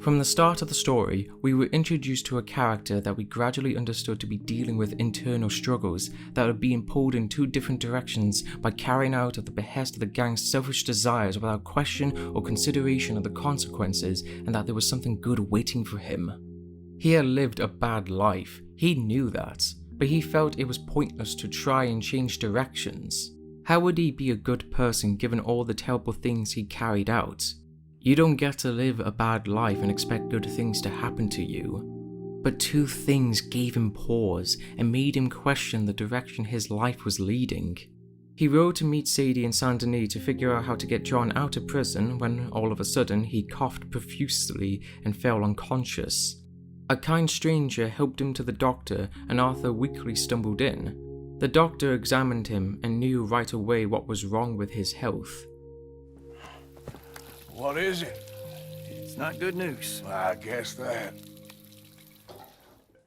From the start of the story, we were introduced to a character that we gradually understood to be dealing with internal struggles that were being pulled in two different directions by carrying out at the behest of the gang's selfish desires without question or consideration of the consequences, and that there was something good waiting for him. He had lived a bad life, he knew that, but he felt it was pointless to try and change directions. How would he be a good person given all the terrible things he carried out? You don't get to live a bad life and expect good things to happen to you. But two things gave him pause and made him question the direction his life was leading. He rode to meet Sadie in Saint Denis to figure out how to get John out of prison when all of a sudden he coughed profusely and fell unconscious. A kind stranger helped him to the doctor and Arthur weakly stumbled in. The doctor examined him and knew right away what was wrong with his health. What is it? It's not good news. I guess that.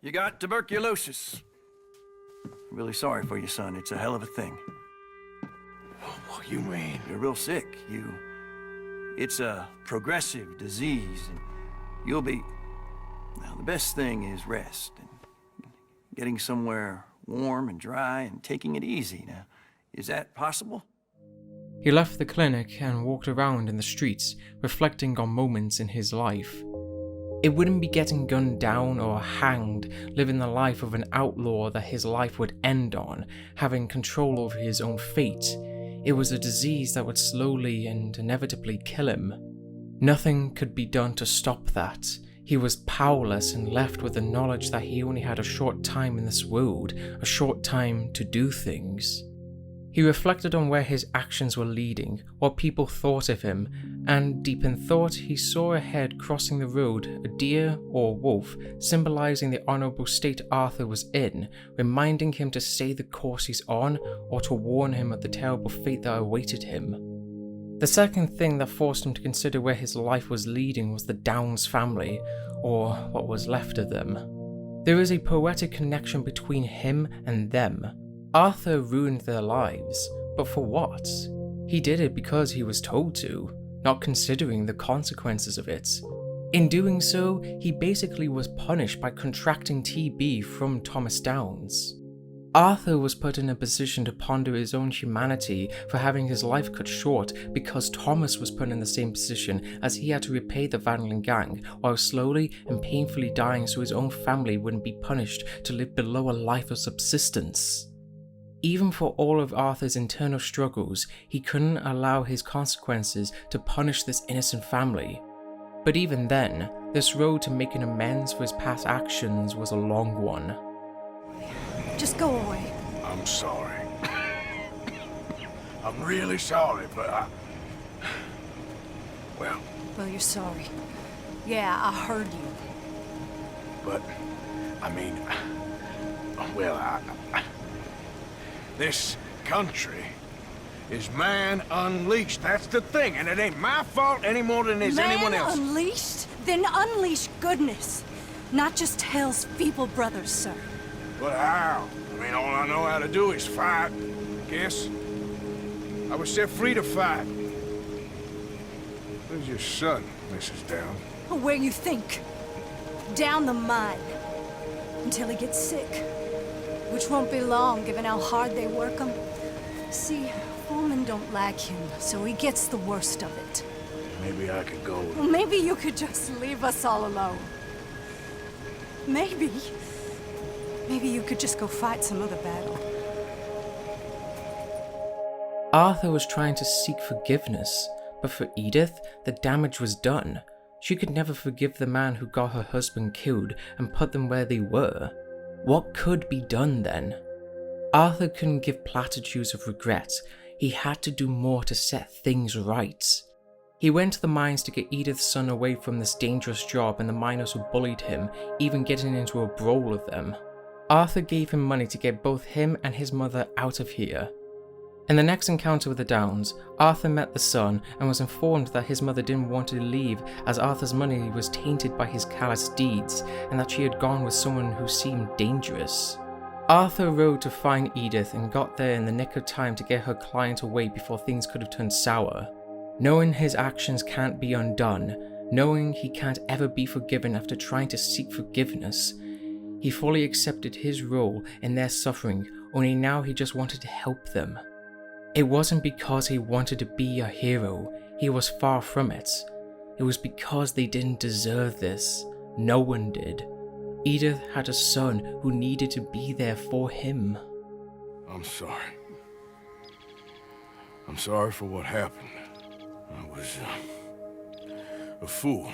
You got tuberculosis. I'm really sorry for you, son. It's a hell of a thing. What you mean? You're real sick. It's a progressive disease, and you'll be... Now, the best thing is rest, and getting somewhere warm and dry, and taking it easy. Now, is that possible? He left the clinic and walked around in the streets, reflecting on moments in his life. It wouldn't be getting gunned down or hanged, living the life of an outlaw that his life would end on, having control over his own fate. It was a disease that would slowly and inevitably kill him. Nothing could be done to stop that. He was powerless and left with the knowledge that he only had a short time in this world, a short time to do things. He reflected on where his actions were leading, what people thought of him, and deep in thought he saw ahead crossing the road a deer or wolf, symbolizing the honorable state Arthur was in, reminding him to stay the course he's on or to warn him of the terrible fate that awaited him. The second thing that forced him to consider where his life was leading was the Downs family, or what was left of them. There is a poetic connection between him and them. Arthur ruined their lives, but for what? He did it because he was told to, not considering the consequences of it. In doing so, he basically was punished by contracting TB from Thomas Downs. Arthur was put in a position to ponder his own humanity for having his life cut short because Thomas was put in the same position as he had to repay the Vanlin gang while slowly and painfully dying so his own family wouldn't be punished to live below a life of subsistence. Even for all of Arthur's internal struggles, he couldn't allow his consequences to punish this innocent family. But even then, this road to making amends for his past actions was a long one. Just go away. I'm sorry. I'm really sorry, but Well, you're sorry. Yeah, I heard you. But, I mean... Well, This country is man unleashed. That's the thing, and it ain't my fault any more than it's anyone else. Man unleashed? Then unleash goodness. Not just hell's feeble brothers, sir. But how? I mean, all I know how to do is fight, I guess. I was set free to fight. Where's your son, Mrs. Downs? Where you think? Down the mine. Until he gets sick. Which won't be long, given how hard they work him. See, foremen don't like him, so he gets the worst of it. Maybe I could go... Well, maybe you could just leave us all alone. Maybe you could just go fight some other battle. Arthur was trying to seek forgiveness, but for Edith, the damage was done. She could never forgive the man who got her husband killed and put them where they were. What could be done then? Arthur couldn't give platitudes of regret. He had to do more to set things right. He went to the mines to get Edith's son away from this dangerous job and the miners who bullied him, even getting into a brawl with them. Arthur gave him money to get both him and his mother out of here. In the next encounter with the Downs, Arthur met the son and was informed that his mother didn't want to leave as Arthur's money was tainted by his callous deeds and that she had gone with someone who seemed dangerous. Arthur rode to find Edith and got there in the nick of time to get her client away before things could have turned sour. Knowing his actions can't be undone, knowing he can't ever be forgiven after trying to seek forgiveness. He fully accepted his role in their suffering, only now he just wanted to help them. It wasn't because he wanted to be a hero, he was far from it. It was because they didn't deserve this. No one did. Edith had a son who needed to be there for him. I'm sorry. I'm sorry for what happened. I was a fool.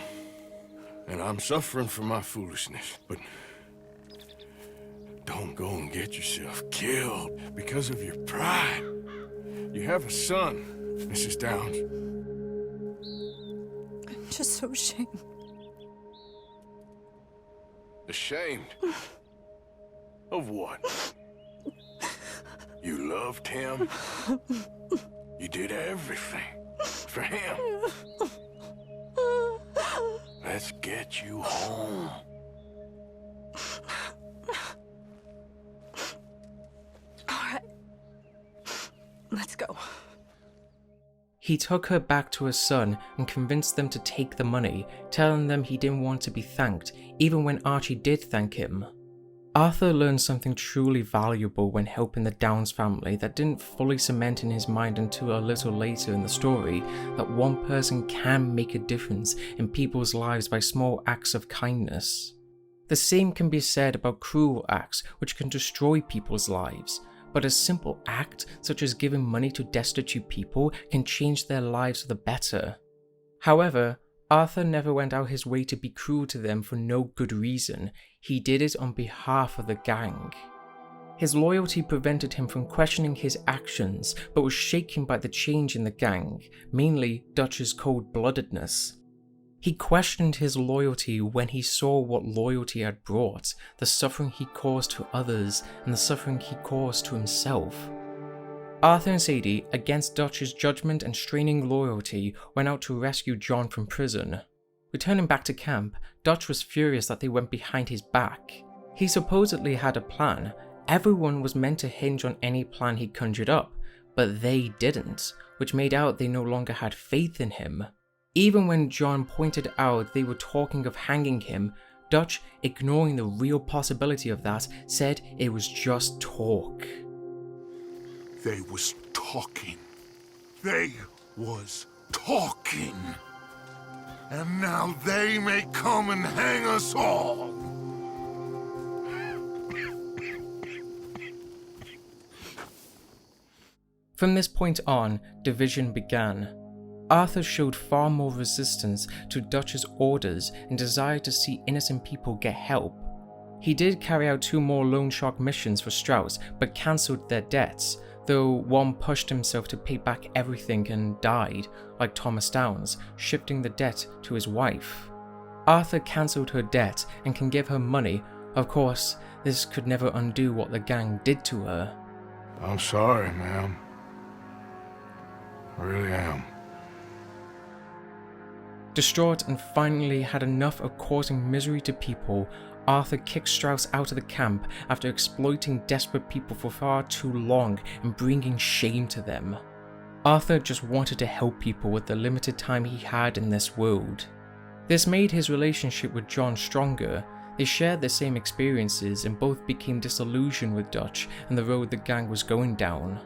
And I'm suffering for my foolishness. But don't go and get yourself killed because of your pride. You have a son, Mrs. Downs. I'm just so ashamed. Ashamed? Of what? You loved him? You did everything for him. Let's get you home. All right. Let's go. He took her back to her son and convinced them to take the money, telling them he didn't want to be thanked, even when Archie did thank him. Arthur learned something truly valuable when helping the Downs family that didn't fully cement in his mind until a little later in the story, that one person can make a difference in people's lives by small acts of kindness. The same can be said about cruel acts which can destroy people's lives, but a simple act such as giving money to destitute people can change their lives for the better. However, Arthur never went out his way to be cruel to them for no good reason. He did it on behalf of the gang. His loyalty prevented him from questioning his actions, but was shaken by the change in the gang, mainly Dutch's cold-bloodedness. He questioned his loyalty when he saw what loyalty had brought, the suffering he caused to others and the suffering he caused to himself. Arthur and Sadie, against Dutch's judgment and straining loyalty, went out to rescue John from prison. Returning back to camp, Dutch was furious that they went behind his back. He supposedly had a plan. Everyone was meant to hinge on any plan he conjured up, but they didn't, which made out they no longer had faith in him. Even when John pointed out they were talking of hanging him, Dutch, ignoring the real possibility of that, said it was just talk. They was talking. They was talking. And now they may come and hang us all. From this point on, division began. Arthur showed far more resistance to Dutch's orders and desired to see innocent people get help. He did carry out 2 more loan shark missions for Strauss, but cancelled their debts, though one pushed himself to pay back everything and died, like Thomas Downs, shifting the debt to his wife. Arthur cancelled her debt and can give her money. Of course, this could never undo what the gang did to her. I'm sorry, ma'am. I really am. Distraught and finally had enough of causing misery to people, Arthur kicked Strauss out of the camp after exploiting desperate people for far too long and bringing shame to them. Arthur just wanted to help people with the limited time he had in this world. This made his relationship with John stronger. They shared the same experiences and both became disillusioned with Dutch and the road the gang was going down.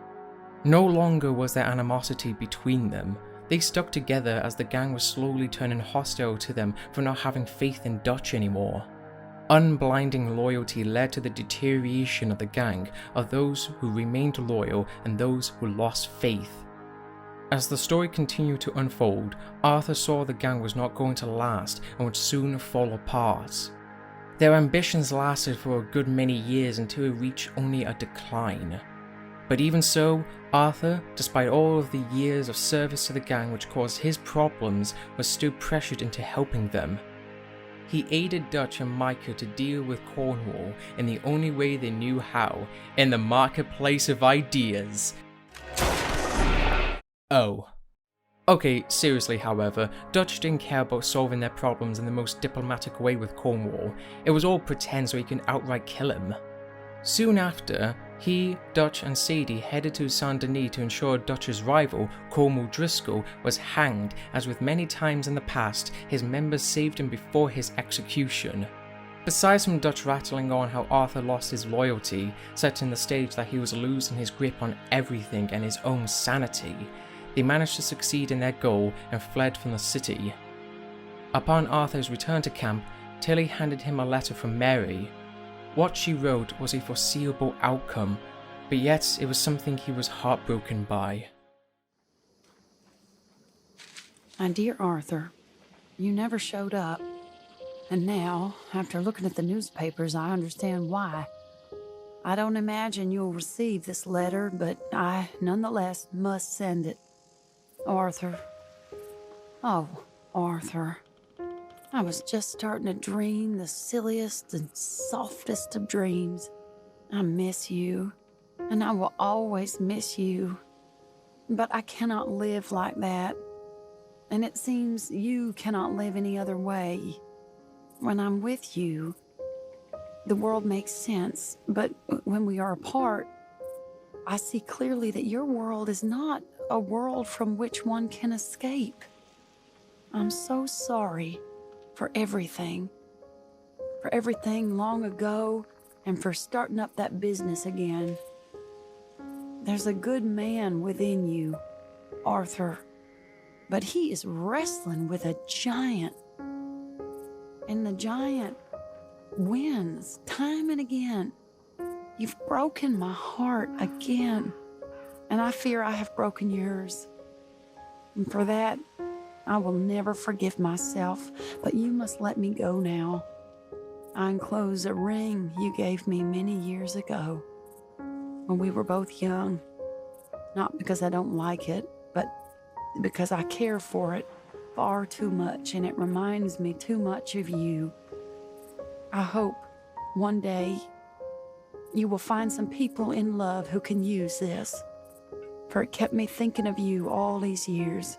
No longer was there animosity between them. They stuck together as the gang was slowly turning hostile to them for not having faith in Dutch anymore. Unblinding loyalty led to the deterioration of the gang, of those who remained loyal and those who lost faith. As the story continued to unfold, Arthur saw the gang was not going to last and would soon fall apart. Their ambitions lasted for a good many years until it reached only a decline. But even so, Arthur, despite all of the years of service to the gang which caused his problems, was still pressured into helping them. He aided Dutch and Micah to deal with Cornwall in the only way they knew how, in the marketplace of ideas. Oh. Okay, seriously however, Dutch didn't care about solving their problems in the most diplomatic way with Cornwall. It was all pretend so he can outright kill him. Soon after, He, Dutch and Sadie headed to Saint Denis to ensure Dutch's rival, Cornwall Driscoll, was hanged, as with many times in the past, his members saved him before his execution. Besides from Dutch rattling on how Arthur lost his loyalty, setting the stage that he was losing his grip on everything and his own sanity, they managed to succeed in their goal and fled from the city. Upon Arthur's return to camp, Tilly handed him a letter from Mary. What she wrote was a foreseeable outcome, but yet it was something he was heartbroken by. My dear Arthur, you never showed up. And now, after looking at the newspapers, I understand why. I don't imagine you'll receive this letter, but I, nonetheless, must send it. Arthur. Oh, Arthur. I was just starting to dream the silliest and softest of dreams. I miss you, and I will always miss you. But I cannot live like that. And it seems you cannot live any other way. When I'm with you, the world makes sense, but when we are apart, I see clearly that your world is not a world from which one can escape. I'm so sorry for everything long ago, and for starting up that business again. There's a good man within you, Arthur, but he is wrestling with a giant. And the giant wins time and again. You've broken my heart again, and I fear I have broken yours. And for that, I will never forgive myself, but you must let me go now. I enclose a ring you gave me many years ago, when we were both young. Not because I don't like it, but because I care for it far too much, and it reminds me too much of you. I hope one day you will find some people in love who can use this, for it kept me thinking of you all these years,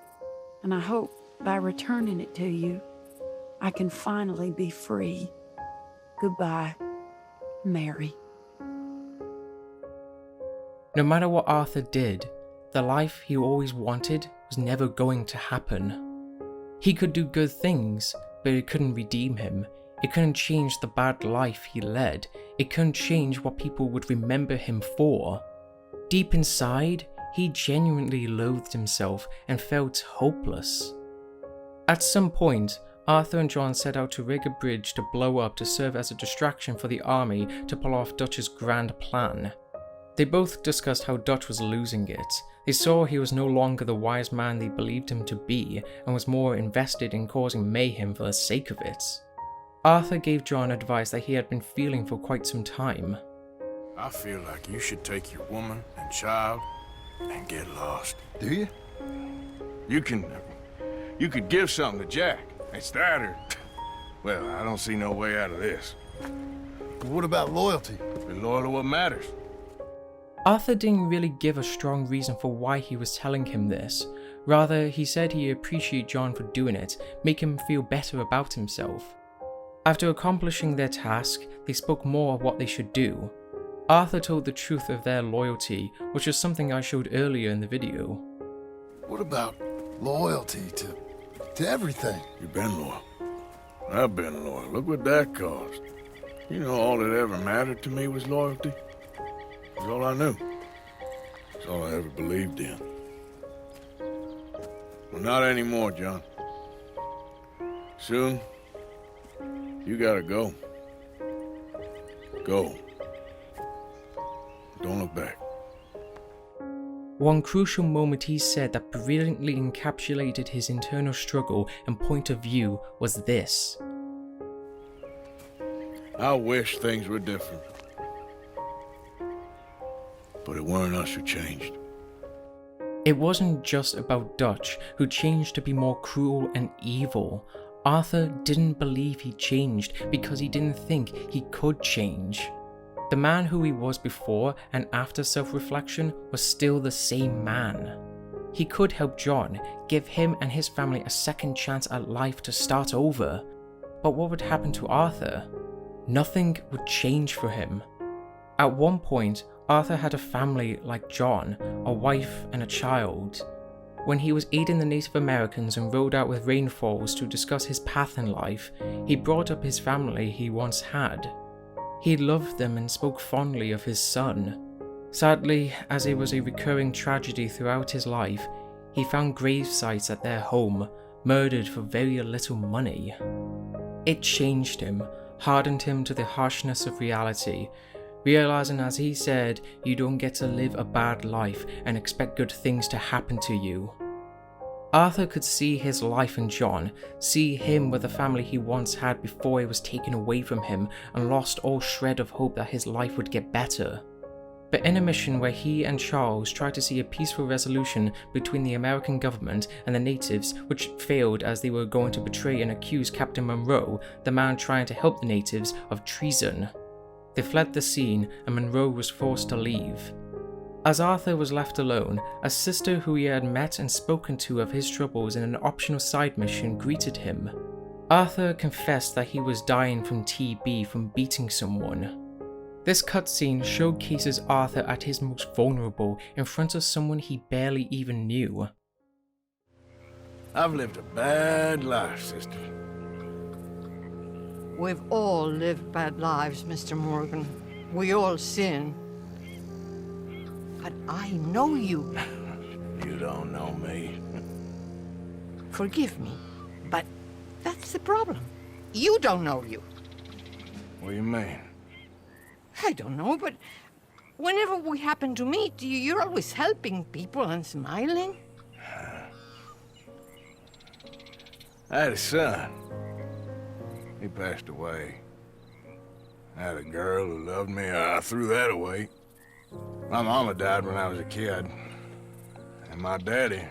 and I hope by returning it to you, I can finally be free. Goodbye, Mary. No matter what Arthur did, the life he always wanted was never going to happen. He could do good things, but it couldn't redeem him. It couldn't change the bad life he led. It couldn't change what people would remember him for. Deep inside, he genuinely loathed himself and felt hopeless. At some point, Arthur and John set out to rig a bridge to blow up to serve as a distraction for the army to pull off Dutch's grand plan. They both discussed how Dutch was losing it. They saw he was no longer the wise man they believed him to be, and was more invested in causing mayhem for the sake of it. Arthur gave John advice that he had been feeling for quite some time. I feel like you should take your woman and child and get lost. Do you? You could give something to Jack. It's that or... Well, I don't see no way out of this. But what about loyalty? Be loyal to what matters. Arthur didn't really give a strong reason for why he was telling him this. Rather, he said he appreciated John for doing it, make him feel better about himself. After accomplishing their task, they spoke more of what they should do. Arthur told the truth of their loyalty, which was something I showed earlier in the video. What about loyalty to everything? You've been loyal. I've been loyal. Look what that caused. You know, all that ever mattered to me was loyalty. It's all I knew. It's all I ever believed in. Well, not anymore, John. Soon, you gotta go. Go. Don't look back. One crucial moment he said that brilliantly encapsulated his internal struggle and point of view was this. I wish things were different. But it weren't us who changed. It wasn't just about Dutch, who changed to be more cruel and evil. Arthur didn't believe he changed because he didn't think he could change. The man who he was before and after self-reflection was still the same man. He could help John, give him and his family a second chance at life to start over. But what would happen to Arthur? Nothing would change for him. At one point, Arthur had a family like John, a wife and a child. When he was aiding the Native Americans and rode out with Rainfalls to discuss his path in life, he brought up his family he once had. He loved them and spoke fondly of his son. Sadly, as it was a recurring tragedy throughout his life, he found grave sites at their home, murdered for very little money. It changed him, hardened him to the harshness of reality, realizing, as he said, you don't get to live a bad life and expect good things to happen to you. Arthur could see his life in John, see him with the family he once had before it was taken away from him, and lost all shred of hope that his life would get better. But in a mission where he and Charles tried to see a peaceful resolution between the American government and the natives, which failed as they were going to betray and accuse Captain Monroe, the man trying to help the natives, of treason. They fled the scene and Monroe was forced to leave. As Arthur was left alone, a sister who he had met and spoken to of his troubles in an optional side mission greeted him. Arthur confessed that he was dying from TB from beating someone. This cutscene showcases Arthur at his most vulnerable in front of someone he barely even knew. I've lived a bad life, sister. We've all lived bad lives, Mr. Morgan. We all sin. But I know you. You don't know me. Forgive me, but that's the problem. You don't know you. What do you mean? I don't know, but whenever we happen to meet, you're always helping people and smiling. I had a son. He passed away. I had a girl who loved me. I threw that away. My mama died when I was a kid. And my daddy,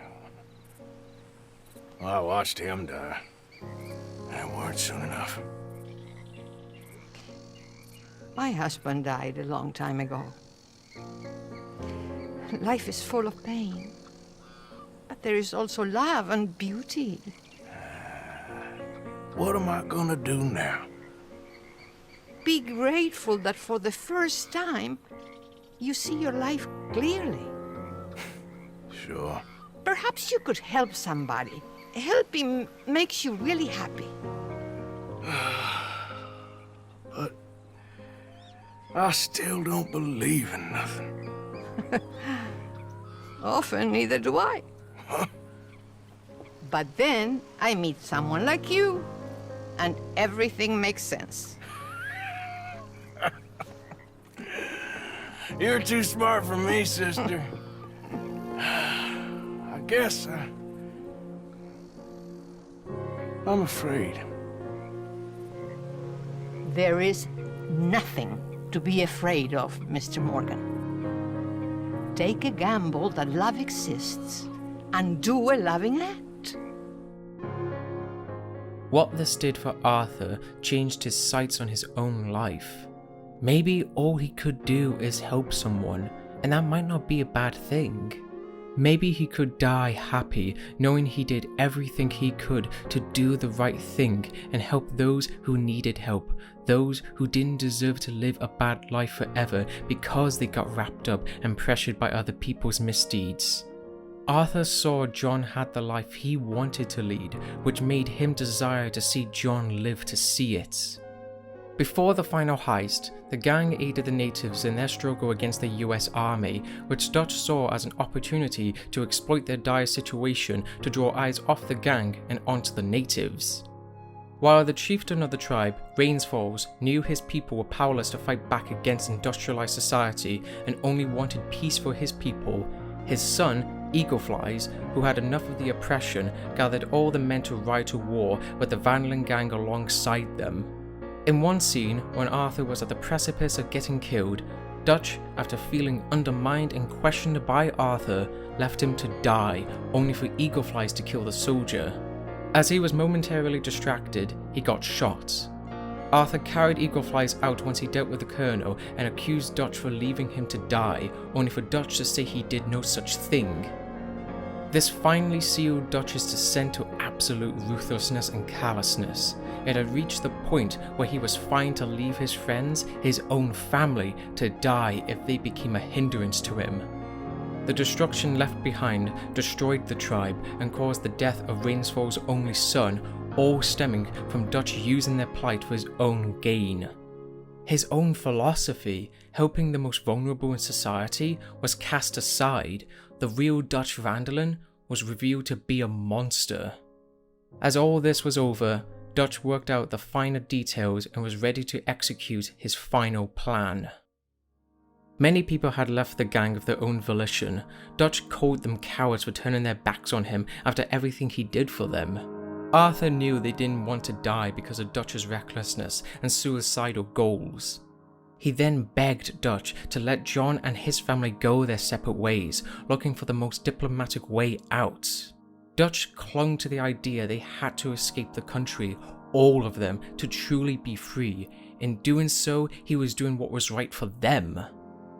well, I watched him die. And it weren't soon enough. My husband died a long time ago. Life is full of pain. But there is also love and beauty. What am I gonna do now? Be grateful that for the first time, you see your life clearly. Sure. Perhaps you could help somebody. Helping makes you really happy. But I still don't believe in nothing. Often, neither do I. Huh? But then I meet someone like you, and everything makes sense. You're too smart for me, sister. I guess I'm afraid. There is nothing to be afraid of, Mr. Morgan. Take a gamble that love exists and do a loving act. What this did for Arthur changed his sights on his own life. Maybe all he could do is help someone, and that might not be a bad thing. Maybe he could die happy, knowing he did everything he could to do the right thing and help those who needed help, those who didn't deserve to live a bad life forever because they got wrapped up and pressured by other people's misdeeds. Arthur saw John had the life he wanted to lead, which made him desire to see John live to see it. Before the final heist, the gang aided the natives in their struggle against the US Army, which Dutch saw as an opportunity to exploit their dire situation to draw eyes off the gang and onto the natives. While the chieftain of the tribe, Rainsfalls, knew his people were powerless to fight back against industrialized society and only wanted peace for his people, his son, Eagleflies, who had enough of the oppression, gathered all the men to ride to war with the Vanlin gang alongside them. In one scene, when Arthur was at the precipice of getting killed, Dutch, after feeling undermined and questioned by Arthur, left him to die, only for Eagleflies to kill the soldier. As he was momentarily distracted, he got shot. Arthur carried Eagleflies out once he dealt with the colonel and accused Dutch for leaving him to die, only for Dutch to say he did no such thing. This finally sealed Dutch's descent to absolute absolute ruthlessness and callousness. It had reached the point where he was fine to leave his friends, his own family, to die if they became a hindrance to him. The destruction left behind destroyed the tribe and caused the death of Rainsfall's only son, all stemming from Dutch using their plight for his own gain. His own philosophy, helping the most vulnerable in society, was cast aside. The real Dutch Vanderlyn was revealed to be a monster. As all this was over, Dutch worked out the finer details and was ready to execute his final plan. Many people had left the gang of their own volition. Dutch called them cowards for turning their backs on him after everything he did for them. Arthur knew they didn't want to die because of Dutch's recklessness and suicidal goals. He then begged Dutch to let John and his family go their separate ways, looking for the most diplomatic way out. Dutch clung to the idea they had to escape the country, all of them, to truly be free. In doing so, he was doing what was right for them.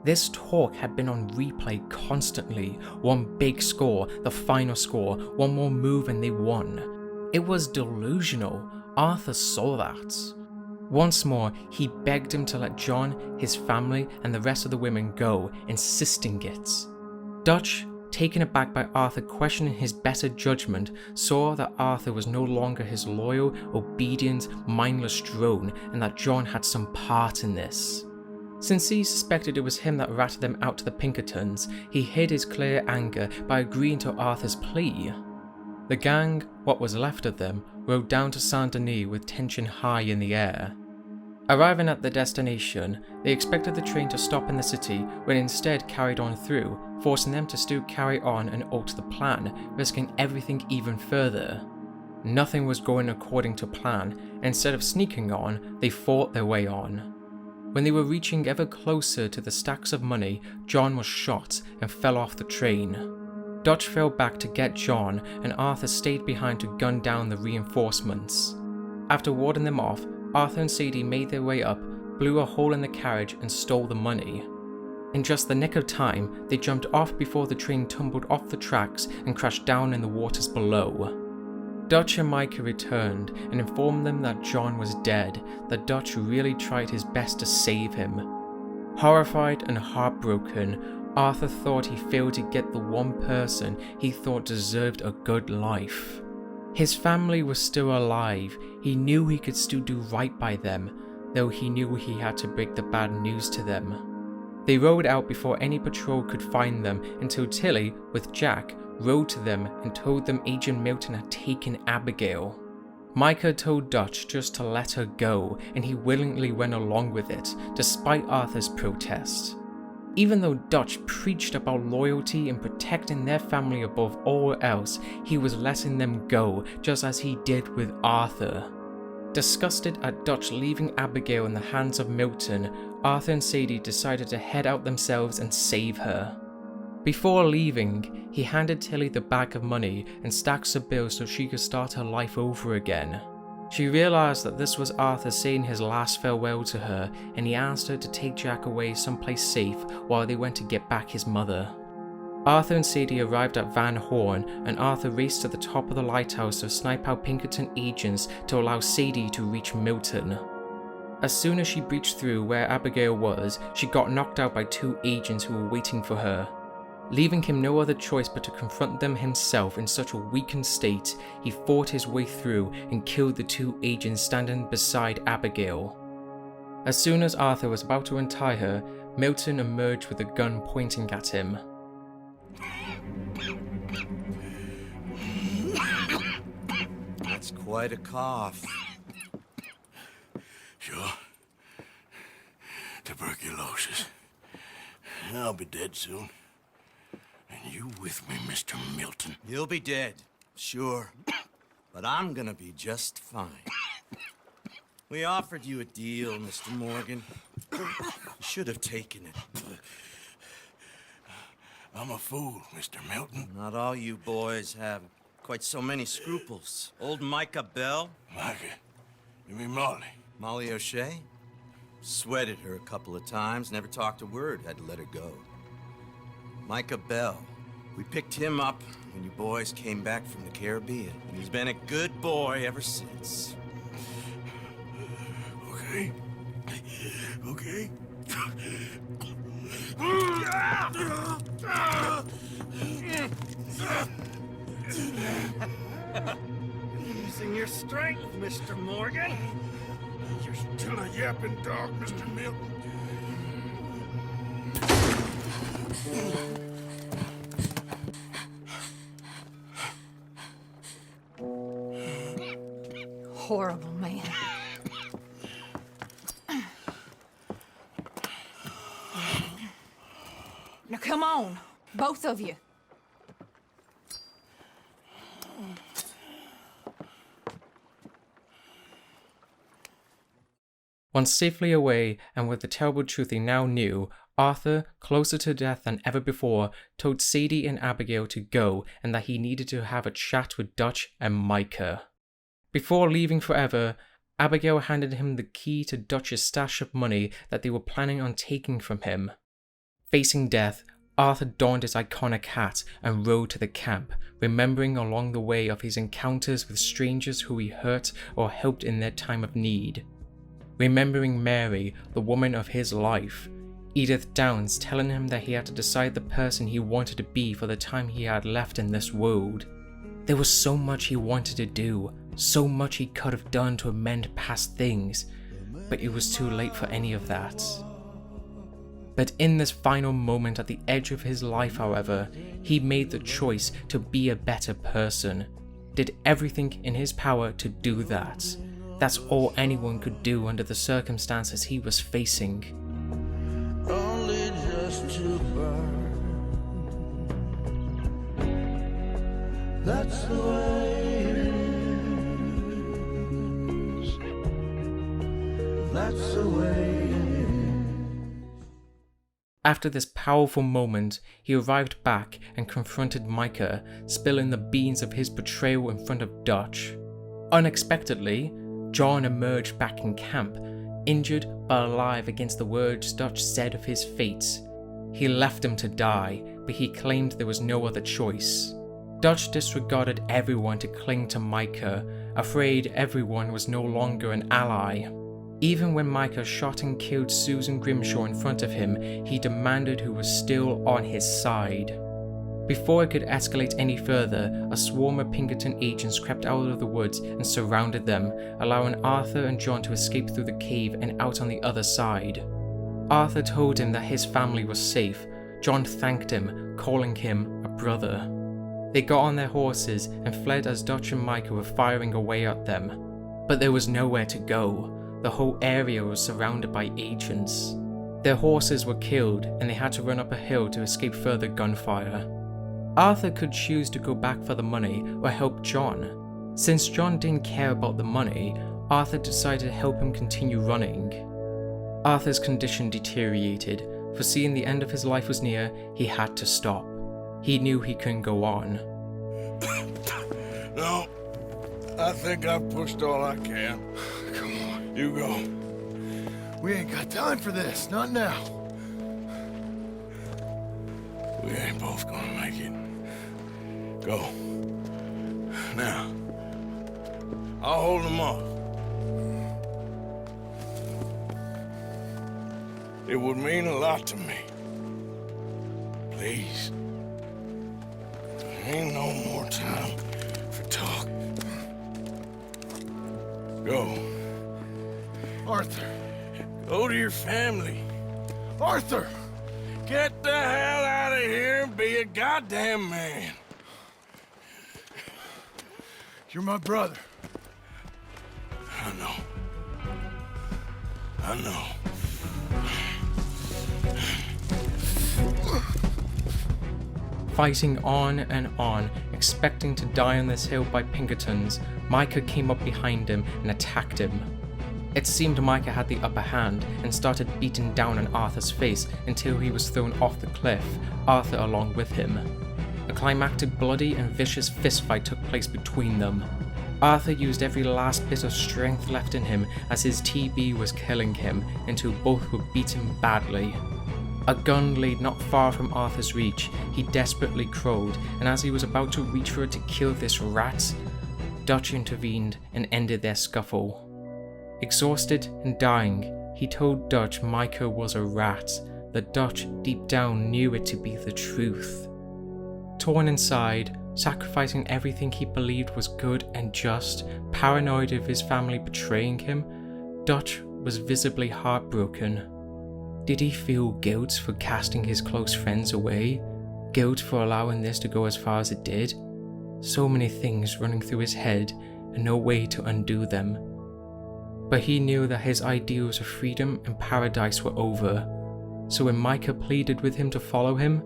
This talk had been on replay constantly. One big score, the final score, one more move and they won. It was delusional. Arthur saw that. Once more, he begged him to let John, his family, and the rest of the women go, insisting it. Dutch, taken aback by Arthur questioning his better judgment, saw that Arthur was no longer his loyal, obedient, mindless drone, and that John had some part in this. Since he suspected it was him that ratted them out to the Pinkertons, he hid his clear anger by agreeing to Arthur's plea. The gang, what was left of them, rode down to Saint-Denis with tension high in the air. Arriving at the destination, they expected the train to stop in the city, when instead carried on through, forcing them to still carry on and alter the plan, risking everything even further. Nothing was going according to plan. Instead of sneaking on, they fought their way on. When they were reaching ever closer to the stacks of money, John was shot and fell off the train. Dutch fell back to get John, and Arthur stayed behind to gun down the reinforcements. After warding them off, Arthur and Sadie made their way up, blew a hole in the carriage and stole the money. In just the nick of time, they jumped off before the train tumbled off the tracks and crashed down in the waters below. Dutch and Micah returned and informed them that John was dead, that Dutch really tried his best to save him. Horrified and heartbroken, Arthur thought he failed to get the one person he thought deserved a good life. His family was still alive. He knew he could still do right by them, though he knew he had to break the bad news to them. They rode out before any patrol could find them until Tilly, with Jack, rode to them and told them Agent Milton had taken Abigail. Micah told Dutch just to let her go, and he willingly went along with it, despite Arthur's protest. Even though Dutch preached about loyalty and protecting their family above all else, he was letting them go, just as he did with Arthur. Disgusted at Dutch leaving Abigail in the hands of Milton, Arthur and Sadie decided to head out themselves and save her. Before leaving, he handed Tilly the bag of money and stacks of bills so she could start her life over again. She realized that this was Arthur saying his last farewell to her, and he asked her to take Jack away someplace safe while they went to get back his mother. Arthur and Sadie arrived at Van Horn, and Arthur raced to the top of the lighthouse to snipe out Pinkerton agents to allow Sadie to reach Milton. As soon as she breached through where Abigail was, she got knocked out by two agents who were waiting for her. Leaving him no other choice but to confront them himself in such a weakened state, he fought his way through and killed the two agents standing beside Abigail. As soon as Arthur was about to untie her, Milton emerged with a gun pointing at him. That's quite a cough. Sure. Tuberculosis. I'll be dead soon. And you with me, Mr. Milton? You'll be dead, sure. But I'm gonna be just fine. We offered you a deal, Mr. Morgan. You should have taken it. I'm a fool, Mr. Milton. Not all you boys have quite so many scruples. Old Micah Bell? Micah? You mean Molly? Molly O'Shea? Sweated her a couple of times, never talked a word, had to let her go. Micah Bell, We picked him up when you boys came back from the Caribbean. And he's been a good boy ever since. Okay. Okay. Using your strength, Mr. Morgan. You're still a yapping dog, Mr. Milton. Horrible man. Now come on, both of you. Once safely away, and with the terrible truth he now knew, Arthur, closer to death than ever before, told Sadie and Abigail to go and that he needed to have a chat with Dutch and Micah. Before leaving forever, Abigail handed him the key to Dutch's stash of money that they were planning on taking from him. Facing death, Arthur donned his iconic hat and rode to the camp, remembering along the way of his encounters with strangers who he hurt or helped in their time of need. Remembering Mary, the woman of his life, Edith Downs telling him that he had to decide the person he wanted to be for the time he had left in this world. There was so much he wanted to do, so much he could have done to amend past things, but it was too late for any of that. But in this final moment at the edge of his life, however, he made the choice to be a better person, did everything in his power to do that. That's all anyone could do under the circumstances he was facing. Only just to burn. That's the way it is. That's the way it is. After this powerful moment, he arrived back and confronted Micah, spilling the beans of his betrayal in front of Dutch. Unexpectedly, John emerged back in camp, injured but alive against the words Dutch said of his fate. He left him to die, but he claimed there was no other choice. Dutch disregarded everyone to cling to Micah, afraid everyone was no longer an ally. Even when Micah shot and killed Susan Grimshaw in front of him, he demanded who was still on his side. Before it could escalate any further, a swarm of Pinkerton agents crept out of the woods and surrounded them, allowing Arthur and John to escape through the cave and out on the other side. Arthur told him that his family was safe. John thanked him, calling him a brother. They got on their horses and fled as Dutch and Micah were firing away at them. But there was nowhere to go. The whole area was surrounded by agents. Their horses were killed and they had to run up a hill to escape further gunfire. Arthur could choose to go back for the money or help John. Since John didn't care about the money, Arthur decided to help him continue running. Arthur's condition deteriorated. Foreseeing the end of his life was near, he had to stop. He knew he couldn't go on. No, I think I've pushed all I can. Come on, you go. We ain't got time for this, not now. We ain't both gonna make it. Go. Now, I'll hold them off. It would mean a lot to me. Please. There ain't no more time for talk. Go. Arthur. Go to your family. Arthur! Get the hell out of here and be a goddamn man. You're my brother. I know. I know. Fighting on and on, expecting to die on this hill by Pinkertons, Micah came up behind him and attacked him. It seemed Micah had the upper hand and started beating down on Arthur's face until he was thrown off the cliff, Arthur along with him. A climactic, bloody and vicious fistfight took place between them. Arthur used every last bit of strength left in him as his TB was killing him until both were beaten badly. A gun laid not far from Arthur's reach. He desperately crawled, and as he was about to reach for it to kill this rat, Dutch intervened and ended their scuffle. Exhausted and dying, he told Dutch Micah was a rat, that Dutch deep down knew it to be the truth. Torn inside, sacrificing everything he believed was good and just, paranoid of his family betraying him, Dutch was visibly heartbroken. Did he feel guilt for casting his close friends away? Guilt for allowing this to go as far as it did? So many things running through his head and no way to undo them. But he knew that his ideals of freedom and paradise were over. So when Micah pleaded with him to follow him,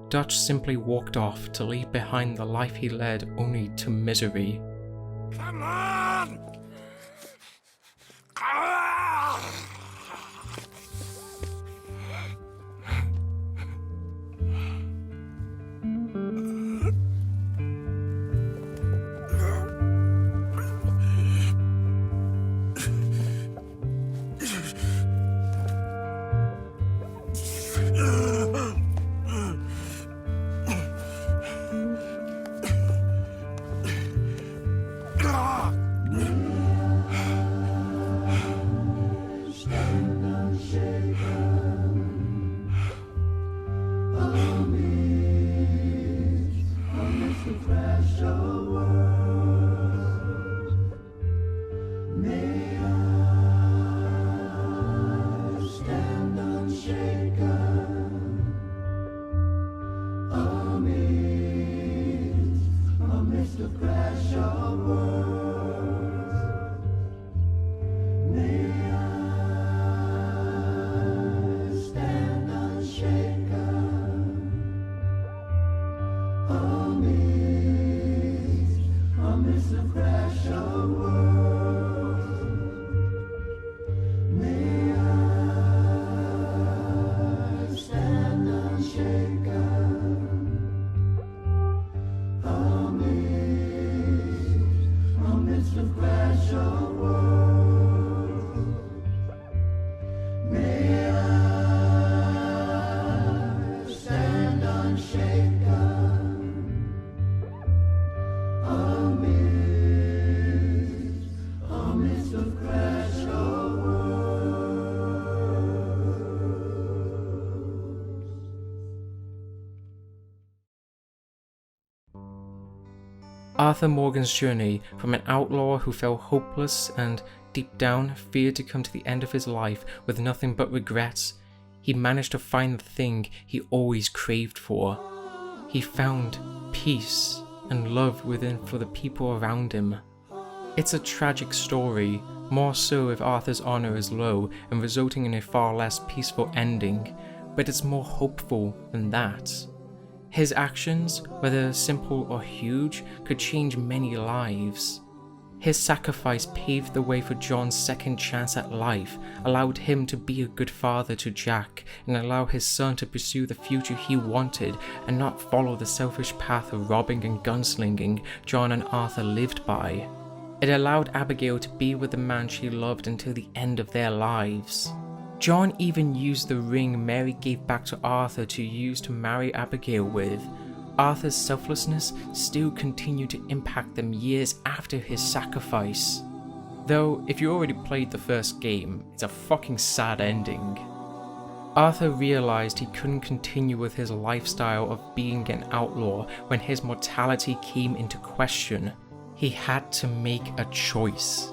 Dutch simply walked off to leave behind the life he led only to misery. Come on! Arthur Morgan's journey from an outlaw who felt hopeless and, deep down, feared to come to the end of his life with nothing but regrets, he managed to find the thing he always craved for. He found peace and love within for the people around him. It's a tragic story, more so if Arthur's honor is low and resulting in a far less peaceful ending, but it's more hopeful than that. His actions, whether simple or huge, could change many lives. His sacrifice paved the way for John's second chance at life, allowed him to be a good father to Jack, and allow his son to pursue the future he wanted and not follow the selfish path of robbing and gunslinging John and Arthur lived by. It allowed Abigail to be with the man she loved until the end of their lives. John even used the ring Mary gave back to Arthur to use to marry Abigail with. Arthur's selflessness still continued to impact them years after his sacrifice. Though, if you already played the first game, it's a fucking sad ending. Arthur realized he couldn't continue with his lifestyle of being an outlaw when his mortality came into question. He had to make a choice.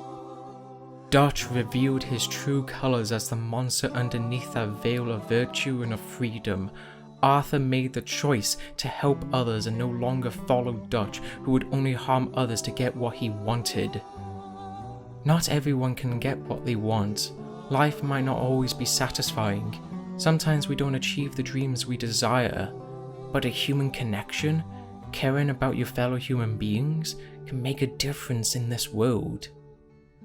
Dutch revealed his true colors as the monster underneath that veil of virtue and of freedom. Arthur made the choice to help others and no longer follow Dutch, who would only harm others to get what he wanted. Not everyone can get what they want. Life might not always be satisfying. Sometimes we don't achieve the dreams we desire. But a human connection, caring about your fellow human beings, can make a difference in this world.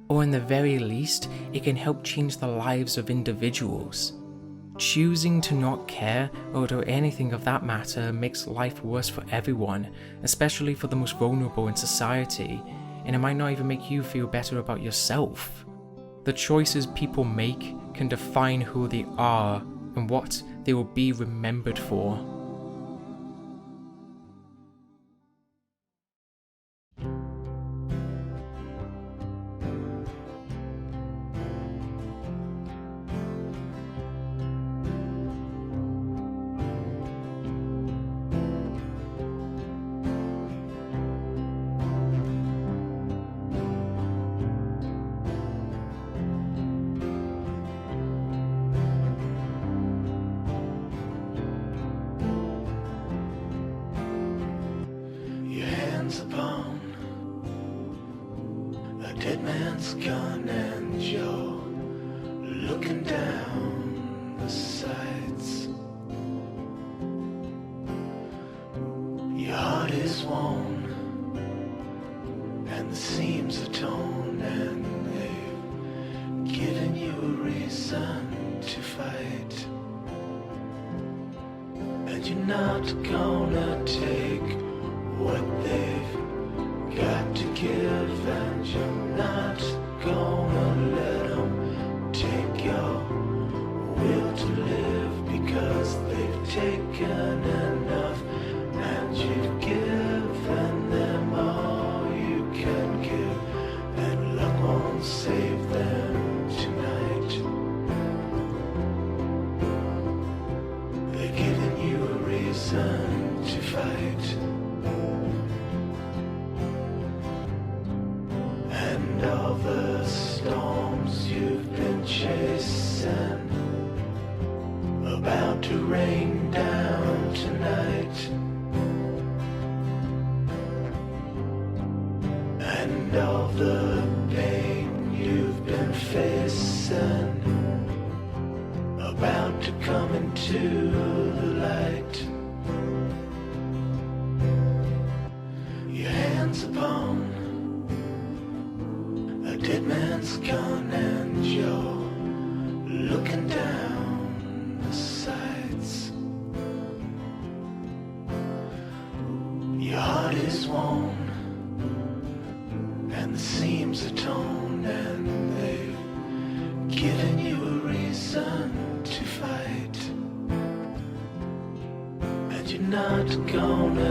Or in the very least, it can help change the lives of individuals. Choosing to not care or do anything of that matter makes life worse for everyone, especially for the most vulnerable in society, and it might not even make you feel better about yourself. The choices people make can define who they are, and what they will be remembered for. Upon a dead man's gun, and you're looking down the sights. Your heart is worn and the seams are torn, and they've given you a reason to fight. And you're not gonna take what they've got to give, and you're not gonna let them take your will to live, because they've taken enough, and you've given them all you can give, and luck won't save them tonight. They're giving you a reason to fight. And all the storms you've been chasing, about to rain down tonight. And all the pain you've been facing, about to come into the light. Your hands upon a dead man's gun, and you're looking down the sights. Your heart is worn and the seams are torn, and they've given you a reason to fight. And you're not gonna